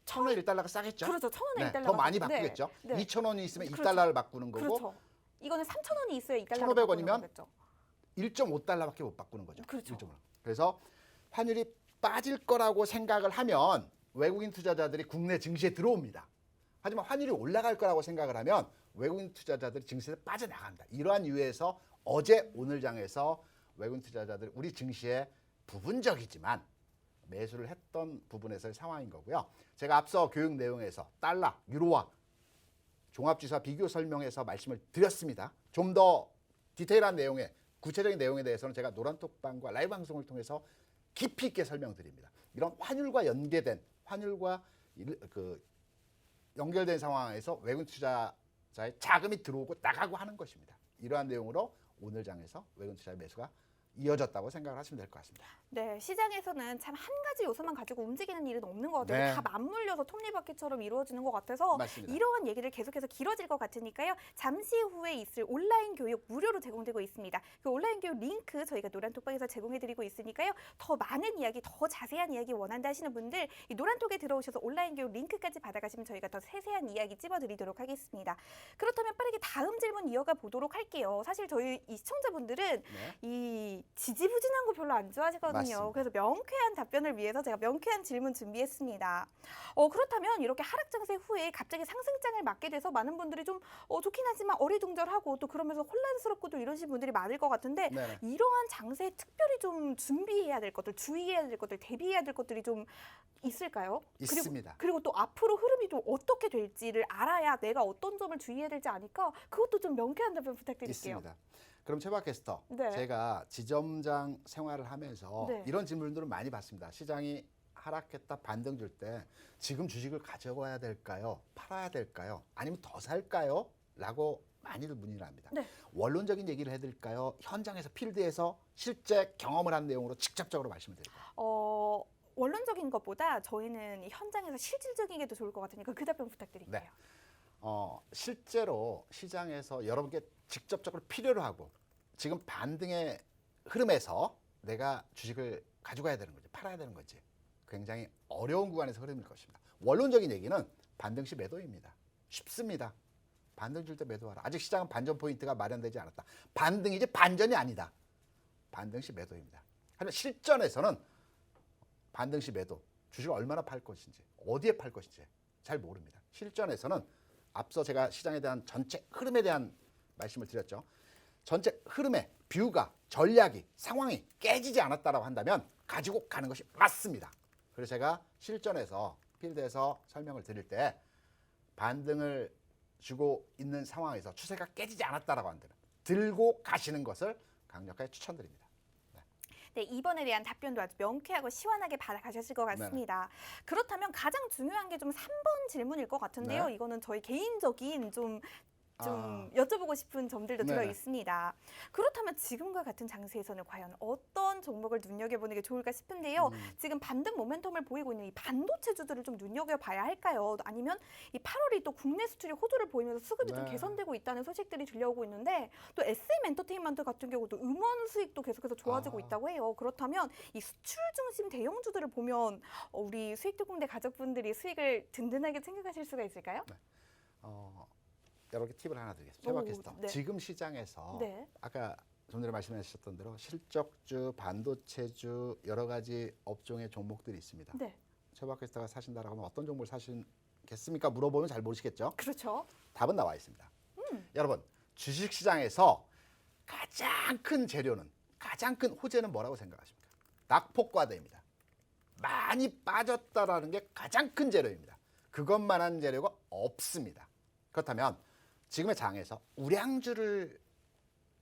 1,000원에 1달러가 싸겠죠? 그렇죠. 1,000원에 1달러. 더 많이 바꾸겠죠? 네. 2,000원이 있으면 그렇죠. 2달러를 바꾸는 거고 그렇죠. 이거는 3,000원이 있어야 2달러. 1,500원이면 1.5달러밖에 못 바꾸는 거죠. 그렇죠. 1.5. 그래서 환율이 빠질 거라고 생각을 하면 외국인 투자자들이 국내 증시에 들어옵니다. 하지만 환율이 올라갈 거라고 생각을 하면 외국인 투자자들이 증시에 빠져나간다. 이러한 이유에서 어제 오늘 장에서 외국인 투자자들이 우리 증시에 부분적이지만 매수를 했던 부분에서의 상황인 거고요. 제가 앞서 교육 내용에서 달러, 유로화 종합지수와 비교 설명해서 말씀을 드렸습니다. 좀 더 디테일한 내용에 구체적인 내용에 대해서는 제가 노란톡방과 라이브 방송을 통해서 깊이 있게 설명드립니다. 이런 환율과 연계된 환율과 연결된 상황에서 외국인 투자자의 자금이 들어오고 나가고 하는 것입니다. 이러한 내용으로 오늘 장에서 외국인 투자의 매수가 이어졌다고 생각을 하시면 될 것 같습니다. 네, 시장에서는 참 한 가지 요소만 가지고 움직이는 일은 없는 것 같아요. 네. 다 맞물려서 톱니바퀴처럼 이루어지는 것 같아서 맞습니다. 이러한 얘기를 계속해서 길어질 것 같으니까요. 잠시 후에 있을 온라인 교육 무료로 제공되고 있습니다. 그 온라인 교육 링크 저희가 노란톡방에서 제공해드리고 있으니까요. 더 많은 이야기, 더 자세한 이야기 원한다 하시는 분들 이 노란톡에 들어오셔서 온라인 교육 링크까지 받아가시면 저희가 더 세세한 이야기 찝어드리도록 하겠습니다. 그렇다면 빠르게 다음 질문 이어가 보도록 할게요. 사실 저희 이 시청자분들은 네. 이 지지부진한 거 별로 안 좋아하시거든요. 맞습니다. 그래서 명쾌한 답변을 위해서 제가 명쾌한 질문 준비했습니다. 그렇다면 이렇게 하락 장세 후에 갑자기 상승장을 맞게 돼서 많은 분들이 좀 좋긴 하지만 어리둥절하고 또 그러면서 혼란스럽고도 이러신 분들이 많을 것 같은데 네네. 이러한 장세에 특별히 좀 준비해야 될 것들, 주의해야 될 것들, 대비해야 될 것들이 좀 있을까요? 있습니다. 그리고 또 앞으로 흐름이 또 어떻게 될지를 알아야 내가 어떤 점을 주의해야 될지 아니까 그것도 좀 명쾌한 답변 부탁드릴게요. 있습니다. 그럼 최박 캐스터, 네. 제가 지점장 생활을 하면서 네. 이런 질문들을 많이 받습니다. 시장이 하락했다 반등 줄 때 지금 주식을 가져가야 될까요? 팔아야 될까요? 아니면 더 살까요? 라고 많이들 문의를 합니다. 네. 원론적인 얘기를 해드릴까요? 현장에서 필드에서 실제 경험을 한 내용으로 직접적으로 말씀을 드릴까요? 원론적인 것보다 저희는 이 현장에서 실질적인 게 더 좋을 것 같으니까 그 답변 부탁드릴게요. 네. 실제로 시장에서 여러분께 직접적으로 필요로 하고 지금 반등의 흐름에서 내가 주식을 가져가야 되는 거지 팔아야 되는 거지 굉장히 어려운 구간에서 흐름일 것입니다. 원론적인 얘기는 반등 시 매도입니다. 쉽습니다. 반등 줄 때 매도하라. 아직 시장은 반전 포인트가 마련되지 않았다. 반등이지 반전이 아니다. 반등 시 매도입니다. 하지만 실전에서는 반등 시 매도, 주식을 얼마나 팔 것인지 어디에 팔 것인지 잘 모릅니다. 실전에서는 앞서 제가 시장에 대한 전체 흐름에 대한 말씀을 드렸죠. 전체 흐름의 뷰가 전략이 상황이 깨지지 않았다라고 한다면 가지고 가는 것이 맞습니다. 그래서 제가 실전에서 필드에서 설명을 드릴 때 반등을 주고 있는 상황에서 추세가 깨지지 않았다라고 한다면 들고 가시는 것을 강력하게 추천드립니다. 네, 이번에 대한 답변도 아주 명쾌하고 시원하게 받아가셨을 것 같습니다. 그렇다면 가장 중요한 게 좀 3번 질문일 것 같은데요. 네. 이거는 저희 개인적인 좀 여쭤보고 싶은 점들도 네네. 들어 있습니다. 그렇다면 지금과 같은 장세에서는 과연 어떤 종목을 눈여겨보는 게 좋을까 싶은데요. 지금 반등 모멘텀을 보이고 있는 이 반도체주들을 좀 눈여겨봐야 할까요? 아니면 이 8월이 또 국내 수출이 호조를 보이면서 수급이 좀 네. 개선되고 있다는 소식들이 들려오고 있는데 또 SM 엔터테인먼트 같은 경우도 음원 수익도 계속해서 좋아지고 있다고 해요. 그렇다면 이 수출 중심 대형주들을 보면 우리 수익특공대 가족분들이 수익을 든든하게 챙겨가실 수가 있을까요? 여러분께 팁을 하나 드리겠습니다. 최박 캐스터. 네. 지금 시장에서 네. 아까 좀 전에 말씀하셨던 대로 실적주, 반도체주 여러 가지 업종의 종목들이 있습니다. 네. 최박 캐스터가 사신다라고 하면 어떤 종목을 사시겠습니까? 물어보면 잘 모르시겠죠? 그렇죠. 답은 나와 있습니다. 여러분, 주식시장에서 가장 큰 재료는 가장 큰 호재는 뭐라고 생각하십니까? 낙폭과대입니다. 많이 빠졌다라는 게 가장 큰 재료입니다. 그것만한 재료가 없습니다. 그렇다면 지금의 장에서 우량주를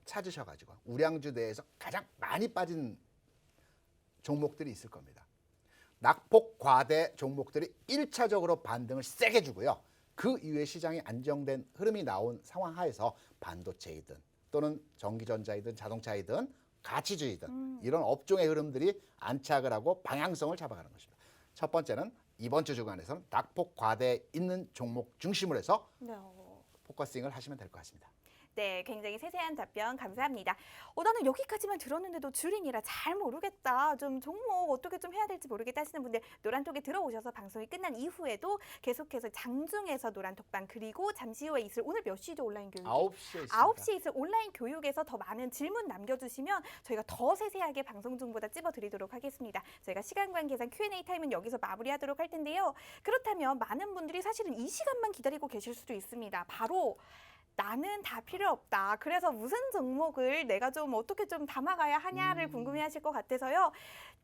찾으셔가지고 우량주 내에서 가장 많이 빠진 종목들이 있을 겁니다. 낙폭 과대 종목들이 1차적으로 반등을 세게 주고요. 그 이후에 시장이 안정된 흐름이 나온 상황 하에서 반도체이든 또는 전기전자이든 자동차이든 가치주이든 이런 업종의 흐름들이 안착을 하고 방향성을 잡아가는 것입니다. 첫 번째는 이번 주 주간에서는 낙폭 과대에 있는 종목 중심으로 해서 네. 포커싱을 하시면 될 것 같습니다. 네, 굉장히 세세한 답변 감사합니다. 나는 여기까지만 들었는데도 주린이라 잘 모르겠다. 좀 종목 어떻게 좀 해야 될지 모르겠다 하시는 분들 노란톡에 들어오셔서 방송이 끝난 이후에도 계속해서 장중에서 노란톡방 그리고 잠시 후에 있을 오늘 몇 시죠 온라인 교육? 9시에 있습니다. 9시에 있을 온라인 교육에서 더 많은 질문 남겨주시면 저희가 더 세세하게 방송 중보다 찝어드리도록 하겠습니다. 저희가 시간 관계상 Q&A 타임은 여기서 마무리하도록 할 텐데요. 그렇다면 많은 분들이 사실은 이 시간만 기다리고 계실 수도 있습니다. 바로 나는 다 필요 없다. 그래서 무슨 종목을 내가 좀 어떻게 좀 담아가야 하냐를 궁금해하실 것 같아서요.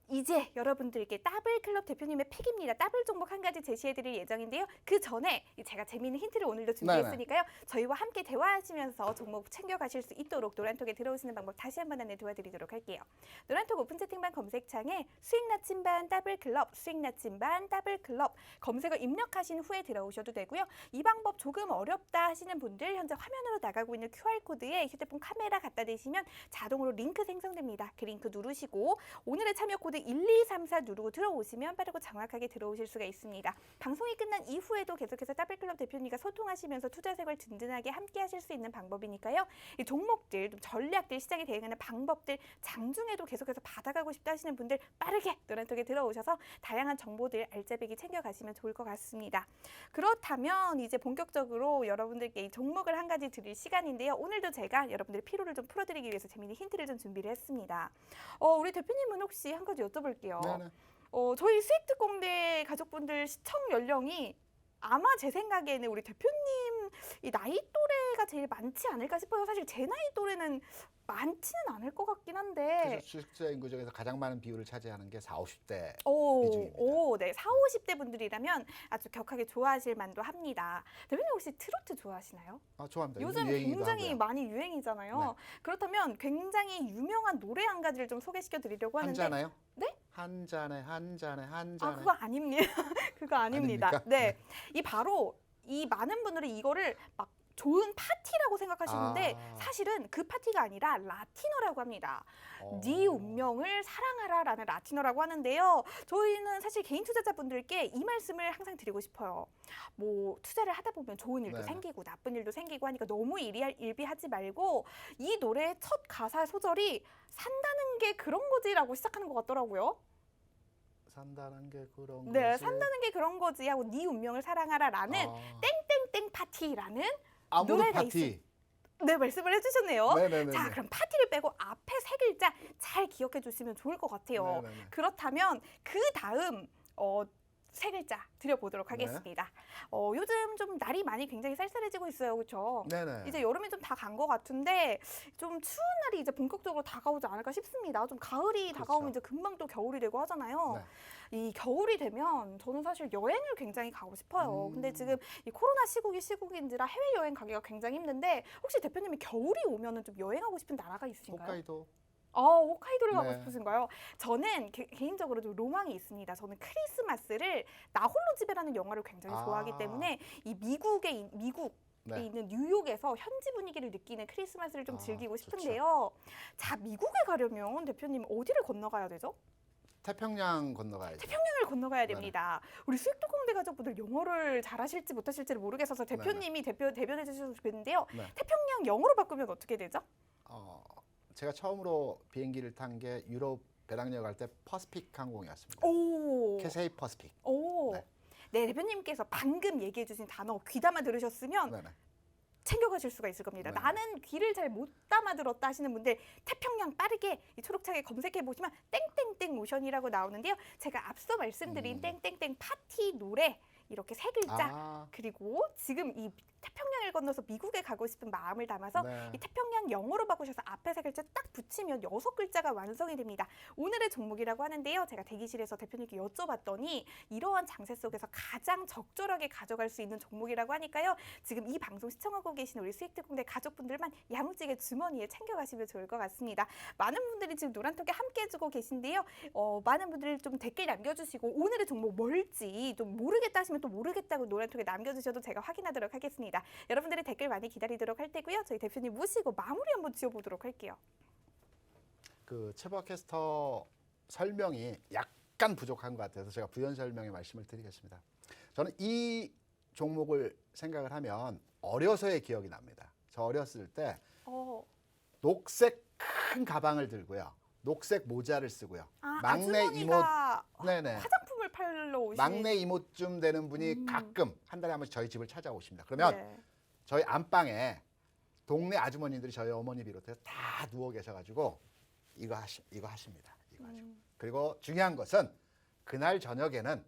이제 여러분들께 더블클럽 대표님의 픽입니다. 더블 종목 한 가지 제시해드릴 예정인데요. 그 전에 제가 재미있는 힌트를 오늘도 준비했으니까요. 저희와 함께 대화하시면서 종목 챙겨가실 수 있도록 노란톡에 들어오시는 방법 다시 한번 안내 도와드리도록 할게요. 노란톡 오픈 채팅방 검색창에 수익 나침반 더블클럽, 수익 나침반 더블클럽 검색어 입력하신 후에 들어오셔도 되고요. 이 방법 조금 어렵다 하시는 분들 현재 화면으로 나가고 있는 QR코드에 휴대폰 카메라 갖다 대시면 자동으로 링크 생성됩니다. 그 링크 누르시고 오늘의 참여 코드 1234 누르고 들어오시면 빠르고 정확하게 들어오실 수가 있습니다. 방송이 끝난 이후에도 계속해서 더블클럽 대표님과 소통하시면서 투자 생활 든든하게 함께 하실 수 있는 방법이니까요. 이 종목들, 전략들, 시장에 대응하는 방법들 장중에도 계속해서 받아가고 싶다 하시는 분들 빠르게 노란톡에 들어오셔서 다양한 정보들 알짜배기 챙겨가시면 좋을 것 같습니다. 그렇다면 이제 본격적으로 여러분들께 이 종목을 한 가지 드릴 시간인데요. 오늘도 제가 여러분들의 피로를 좀 풀어드리기 위해서 재미있는 힌트를 좀 준비를 했습니다. 우리 대표님은 혹시 한 가지 여쭤볼게요. 네네. 저희 수익특공대 가족분들 시청 연령이 아마 제 생각에는 우리 대표님 이 나이 또래가 제일 많지 않을까 싶어요. 사실 제 나이 또래는 많지는 않을 것 같긴 한데. 그래서 주식투자 인구 중에서 가장 많은 비율을 차지하는 게 40, 50대 오, 비중입니다. 네, 40, 50대 분들이라면 아주 격하게 좋아하실 만도 합니다. 대표님 혹시 트로트 좋아하시나요? 좋아합니다. 요즘 유행이기도 굉장히 하고요. 많이 유행이잖아요. 네. 그렇다면 굉장히 유명한 노래 한 가지를 좀 소개시켜 드리려고 하는데. 한잔해요? 네? 한 잔에 한 잔에 한 잔에. 그거 아닙니다. 그거 아닙니다. 아닙니까? 네. 이 바로 이 많은 분들이 이거를 막 좋은 파티라고 생각하시는데 사실은 그 파티가 아니라 라티노라고 합니다. 네 운명을 사랑하라라는 라티노라고 하는데요. 저희는 사실 개인 투자자분들께 이 말씀을 항상 드리고 싶어요. 뭐 투자를 하다 보면 좋은 일도 네네. 생기고 나쁜 일도 생기고 하니까 너무 일비하지 말고 이 노래의 첫 가사 소절이 산다는 게 그런 거지라고 시작하는 것 같더라고요. 산다는 게 그런 네, 거지. 산다는 게 그런 거지 하고 네 운명을 사랑하라라는 땡땡땡 파티라는 아무도 노래가 파티. 네, 말씀을 해주셨네요. 네네네. 자, 그럼 파티를 빼고 앞에 세 글자 잘 기억해 주시면 좋을 것 같아요. 네네네. 그렇다면 그 다음 세 글자 드려보도록 하겠습니다. 요즘 좀 날이 많이 굉장히 쌀쌀해지고 있어요, 그렇죠? 네네. 이제 여름이 좀 다 간 것 같은데 좀 추운 날이 이제 본격적으로 다가오지 않을까 싶습니다. 좀 가을이 그렇죠. 다가오면 이제 금방 또 겨울이 되고 하잖아요. 이 겨울이 되면 저는 사실 여행을 굉장히 가고 싶어요. 근데 지금 이 코로나 시국인지라 해외 여행 가기가 굉장히 힘든데 혹시 대표님이 겨울이 오면은 좀 여행하고 싶은 나라가 있으신가요? 홋카이도. 홋카이도를 가고 네. 싶으신가요? 저는 개인적으로 좀 로망이 있습니다. 저는 크리스마스를 나 홀로 집에라는 영화를 굉장히 좋아하기 때문에 이 미국에 네. 있는 뉴욕에서 현지 분위기를 느끼는 크리스마스를 좀 즐기고 좋죠. 싶은데요. 자, 미국에 가려면 대표님 어디를 건너가야 되죠? 태평양 건너가야죠. 태평양을 건너가야 됩니다. 우리 수익특공대 가족분들 영어를 잘하실지 못하실지를 모르겠어서 대표님이 대변해 주셔서 좋겠는데요. 네. 태평양 영어로 바꾸면 어떻게 되죠? 제가 처음으로 비행기를 탄 게 유럽 배낭여행 갈 때 퍼시픽 항공이었습니다. 오. 캐세이 퍼시픽. 오. 네. 네, 대표님께서 방금 얘기해 주신 단어 귀담아 들으셨으면 네네. 챙겨가실 수가 있을 겁니다. 네. 나는 귀를 잘 못 담아 들었다 하시는 분들 태평양 빠르게 이 초록창에 검색해 보시면 땡땡땡 오션이라고 나오는데요. 제가 앞서 말씀드린 땡땡땡 파티 노래 이렇게 세 글자 그리고 지금 이 태평양을 건너서 미국에 가고 싶은 마음을 담아서 네. 이 태평양 영어로 바꾸셔서 앞에 세 글자 딱 붙이면 6글자가 완성이 됩니다. 오늘의 종목이라고 하는데요. 제가 대기실에서 대표님께 여쭤봤더니 이러한 장세 속에서 가장 적절하게 가져갈 수 있는 종목이라고 하니까요. 지금 이 방송 시청하고 계신 우리 수익특공대 가족분들만 야무지게 주머니에 챙겨가시면 좋을 것 같습니다. 많은 분들이 지금 노란톡에 함께 해주고 계신데요. 많은 분들 좀 댓글 남겨주시고 오늘의 종목 뭘지 좀 모르겠다 하시면 또 모르겠다고 노란톡에 남겨주셔도 제가 확인하도록 하겠습니다. 여러분들의 댓글 많이 기다리도록 할 테고요. 저희 대표님 모시고 마무리 한번 지어보도록 할게요. 그 최박 캐스터 설명이 약간 부족한 것 같아서 제가 부연 설명의 말씀을 드리겠습니다. 저는 이 종목을 생각을 하면 어려서의 기억이 납니다. 저 어렸을 때 녹색 큰 가방을 들고요. 녹색 모자를 쓰고요. 막내 이모, 네네. 화장품을 팔러 오시는 막내 이모쯤 되는 분이 가끔 한 달에 한 번씩 저희 집을 찾아오십니다. 그러면 저희 안방에 동네 아주머니들이 저희 어머니 비롯해서 다 누워 계셔가지고 이거 하십니다. 이거 하시고. 그리고 중요한 것은 그날 저녁에는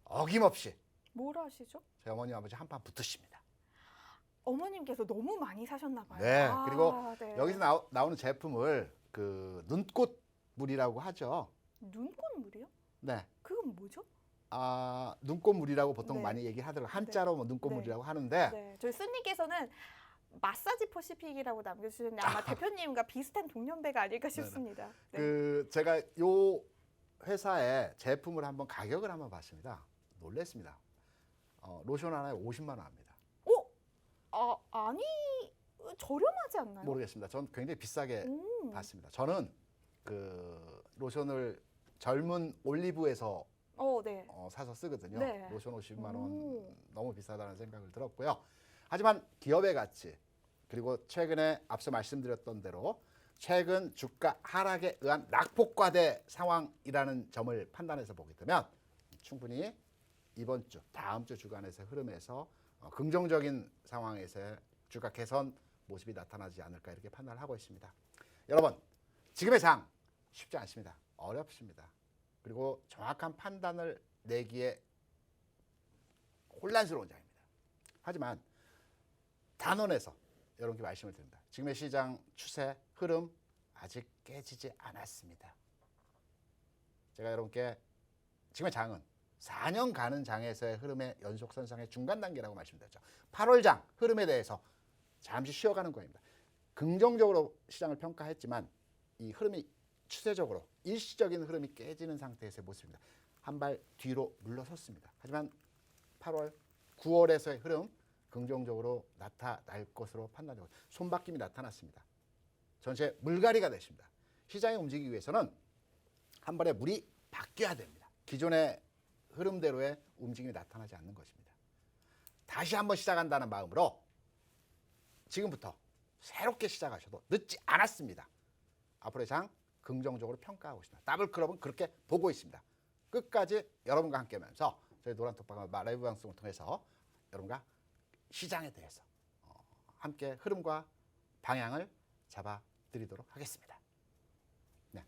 어김없이 뭘 하시죠? 저희 어머니 아버지 한판 붙으십니다. 어머님께서 너무 많이 사셨나 봐요. 네, 그리고 네. 여기서 나오는 제품을 그 눈꽃물이라고 하죠. 눈꽃물이요? 네. 그건 뭐죠? 눈꽃물이라고 보통 네. 많이 얘기하더라고요. 한자로 뭐 눈꽃물이라고 네. 하는데 네. 저희 순님께서는 마사지 퍼시픽이라고 남겨주셨는데 아마 대표님과 비슷한 동년배가 아닐까 싶습니다. 네. 그 제가 요 회사의 제품을 한번 가격을 한번 봤습니다. 놀랬습니다. 로션 하나에 50만 원 합니다. 아니 저렴하지 않나요? 모르겠습니다. 전 굉장히 비싸게 음. 봤습니다. 저는 그 로션을 젊은 올리브에서 네. 사서 쓰거든요. 네. 로션 50만 오. 원 너무 비싸다는 생각을 들었고요. 하지만 기업의 가치 그리고 최근에 앞서 말씀드렸던 대로 최근 주가 하락에 의한 낙폭과대 상황이라는 점을 판단해서 보게 되면 충분히 이번 주, 다음 주 주간에서의 흐름에서 긍정적인 상황에서의 주가 개선 모습이 나타나지 않을까 이렇게 판단을 하고 있습니다. 여러분, 지금의 장 쉽지 않습니다. 어렵습니다. 그리고 정확한 판단을 내기에 혼란스러운 장입니다. 하지만 단언해서 여러분께 말씀을 드립니다. 지금의 시장 추세, 흐름 아직 깨지지 않았습니다. 제가 여러분께 지금의 장은 4년 가는 장에서의 흐름의 연속선상의 중간 단계라고 말씀드렸죠. 8월 장 흐름에 대해서 잠시 쉬어가는 거입니다. 긍정적으로 시장을 평가했지만 이 흐름이 추세적으로 일시적인 흐름이 깨지는 상태에서의 모습입니다. 한 발 뒤로 물러섰습니다. 하지만 8월, 9월에서의 흐름 긍정적으로 나타날 것으로 판단되고 손바뀜이 나타났습니다. 전체 물갈이가 됐습니다. 시장이 움직이기 위해서는 한 번에 물이 바뀌어야 됩니다. 기존의 흐름대로의 움직임이 나타나지 않는 것입니다. 다시 한번 시작한다는 마음으로 지금부터 새롭게 시작하셔도 늦지 않았습니다. 앞으로의 장 긍정적으로 평가하고 있습니다. 더블클럽은 그렇게 보고 있습니다. 끝까지 여러분과 함께하면서 저희 노란톡방 라이브 방송을 통해서 여러분과 시장에 대해서 함께 흐름과 방향을 잡아드리도록 하겠습니다. 네,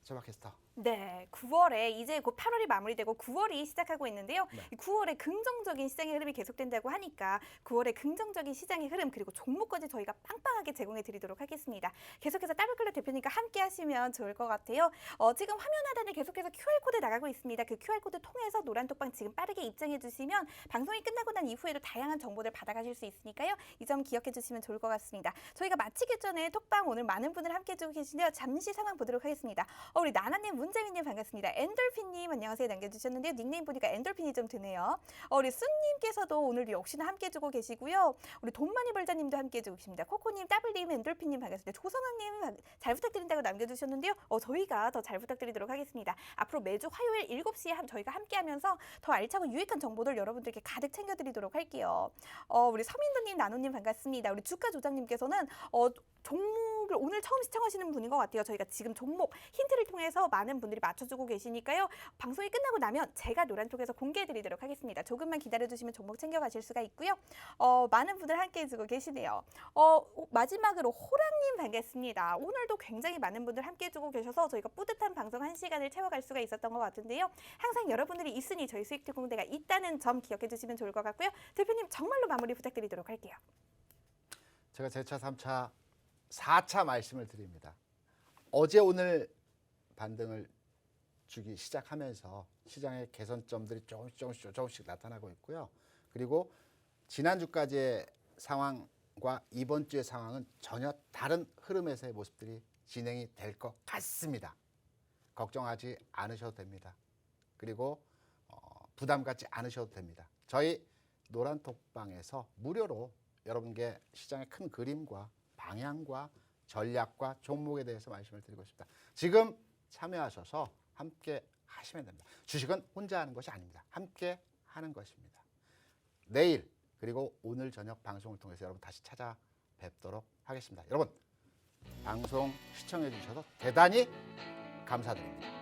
최박 캐스터. 네, 9월에 이제 곧 8월이 마무리되고 9월이 시작하고 있는데요. 네. 이 9월에 긍정적인 시장의 흐름이 계속된다고 하니까 9월에 긍정적인 시장의 흐름 그리고 종목까지 저희가 빵빵하게 제공해 드리도록 하겠습니다. 계속해서 더블클럽 대표님과 함께 하시면 좋을 것 같아요. 지금 화면 하단에 계속해서 QR코드 나가고 있습니다. 그 QR코드 통해서 노란톡방 지금 빠르게 입장해 주시면 방송이 끝나고 난 이후에도 다양한 정보들 받아가실 수 있으니까요. 이 점 기억해 주시면 좋을 것 같습니다. 저희가 마치기 전에 톡방 오늘 많은 분들 함께 해주고 계시는데요. 잠시 상황 보도록 하겠습니다. 우리 나나님, 문재민님 반갑습니다. 엔돌핀님 안녕하세요 남겨주셨는데요. 닉네임 보니까 엔돌핀이 좀 드네요. 우리 순님께서도 오늘 역시나 함께 해주고 계시고요. 우리 돈 많이 벌자님도 함께 해주고 계십니다. 코코님, 따블님, 엔돌핀님 반갑습니다. 조성학님 잘 부탁드린다고 남겨주셨는데요. 저희가 더 잘 부탁드리도록 하겠습니다. 앞으로 매주 화요일 7시에 저희가 함께하면서 더 알차고 유익한 정보들 여러분들께 가득 챙겨드리도록 할게요. 우리 서민도님, 나노님 반갑습니다. 우리 주가 조장님께서는 종목을 오늘 처음 시청하시는 분인 것 같아요. 저희가 지금 종목 힌트를 통해서 많은 분들이 맞춰주고 계시니까요. 방송이 끝나고 나면 제가 노란톡에서 공개해드리도록 하겠습니다. 조금만 기다려주시면 종목 챙겨가실 수가 있고요. 많은 분들 함께 해주고 계시네요. 마지막으로 호랑님 반갑습니다. 오늘도 굉장히 많은 분들 함께 해주고 계셔서 저희가 뿌듯한 방송 1시간을 채워갈 수가 있었던 것 같은데요. 항상 여러분들이 있으니 저희 수익특공대가 있다는 점 기억해 주시면 좋을 것 같고요. 대표님 정말로 마무리 부탁드리도록 할게요. 제가 제차 3차 4차 말씀을 드립니다. 어제 오늘 반등을 주기 시작하면서 시장의 개선점들이 조금씩 나타나고 있고요. 그리고 지난주까지의 상황과 이번 주의 상황은 전혀 다른 흐름에서의 모습들이 진행이 될 것 같습니다. 걱정하지 않으셔도 됩니다. 그리고 부담 갖지 않으셔도 됩니다. 저희 노란톡방에서 무료로 여러분께 시장의 큰 그림과 방향과 전략과 종목에 대해서 말씀을 드리고 싶다. 지금 참여하셔서 함께 하시면 됩니다. 주식은 혼자 하는 것이 아닙니다. 함께 하는 것입니다. 내일 그리고 오늘 저녁 방송을 통해서 여러분 다시 찾아뵙도록 하겠습니다. 여러분 방송 시청해 주셔서 대단히 감사드립니다.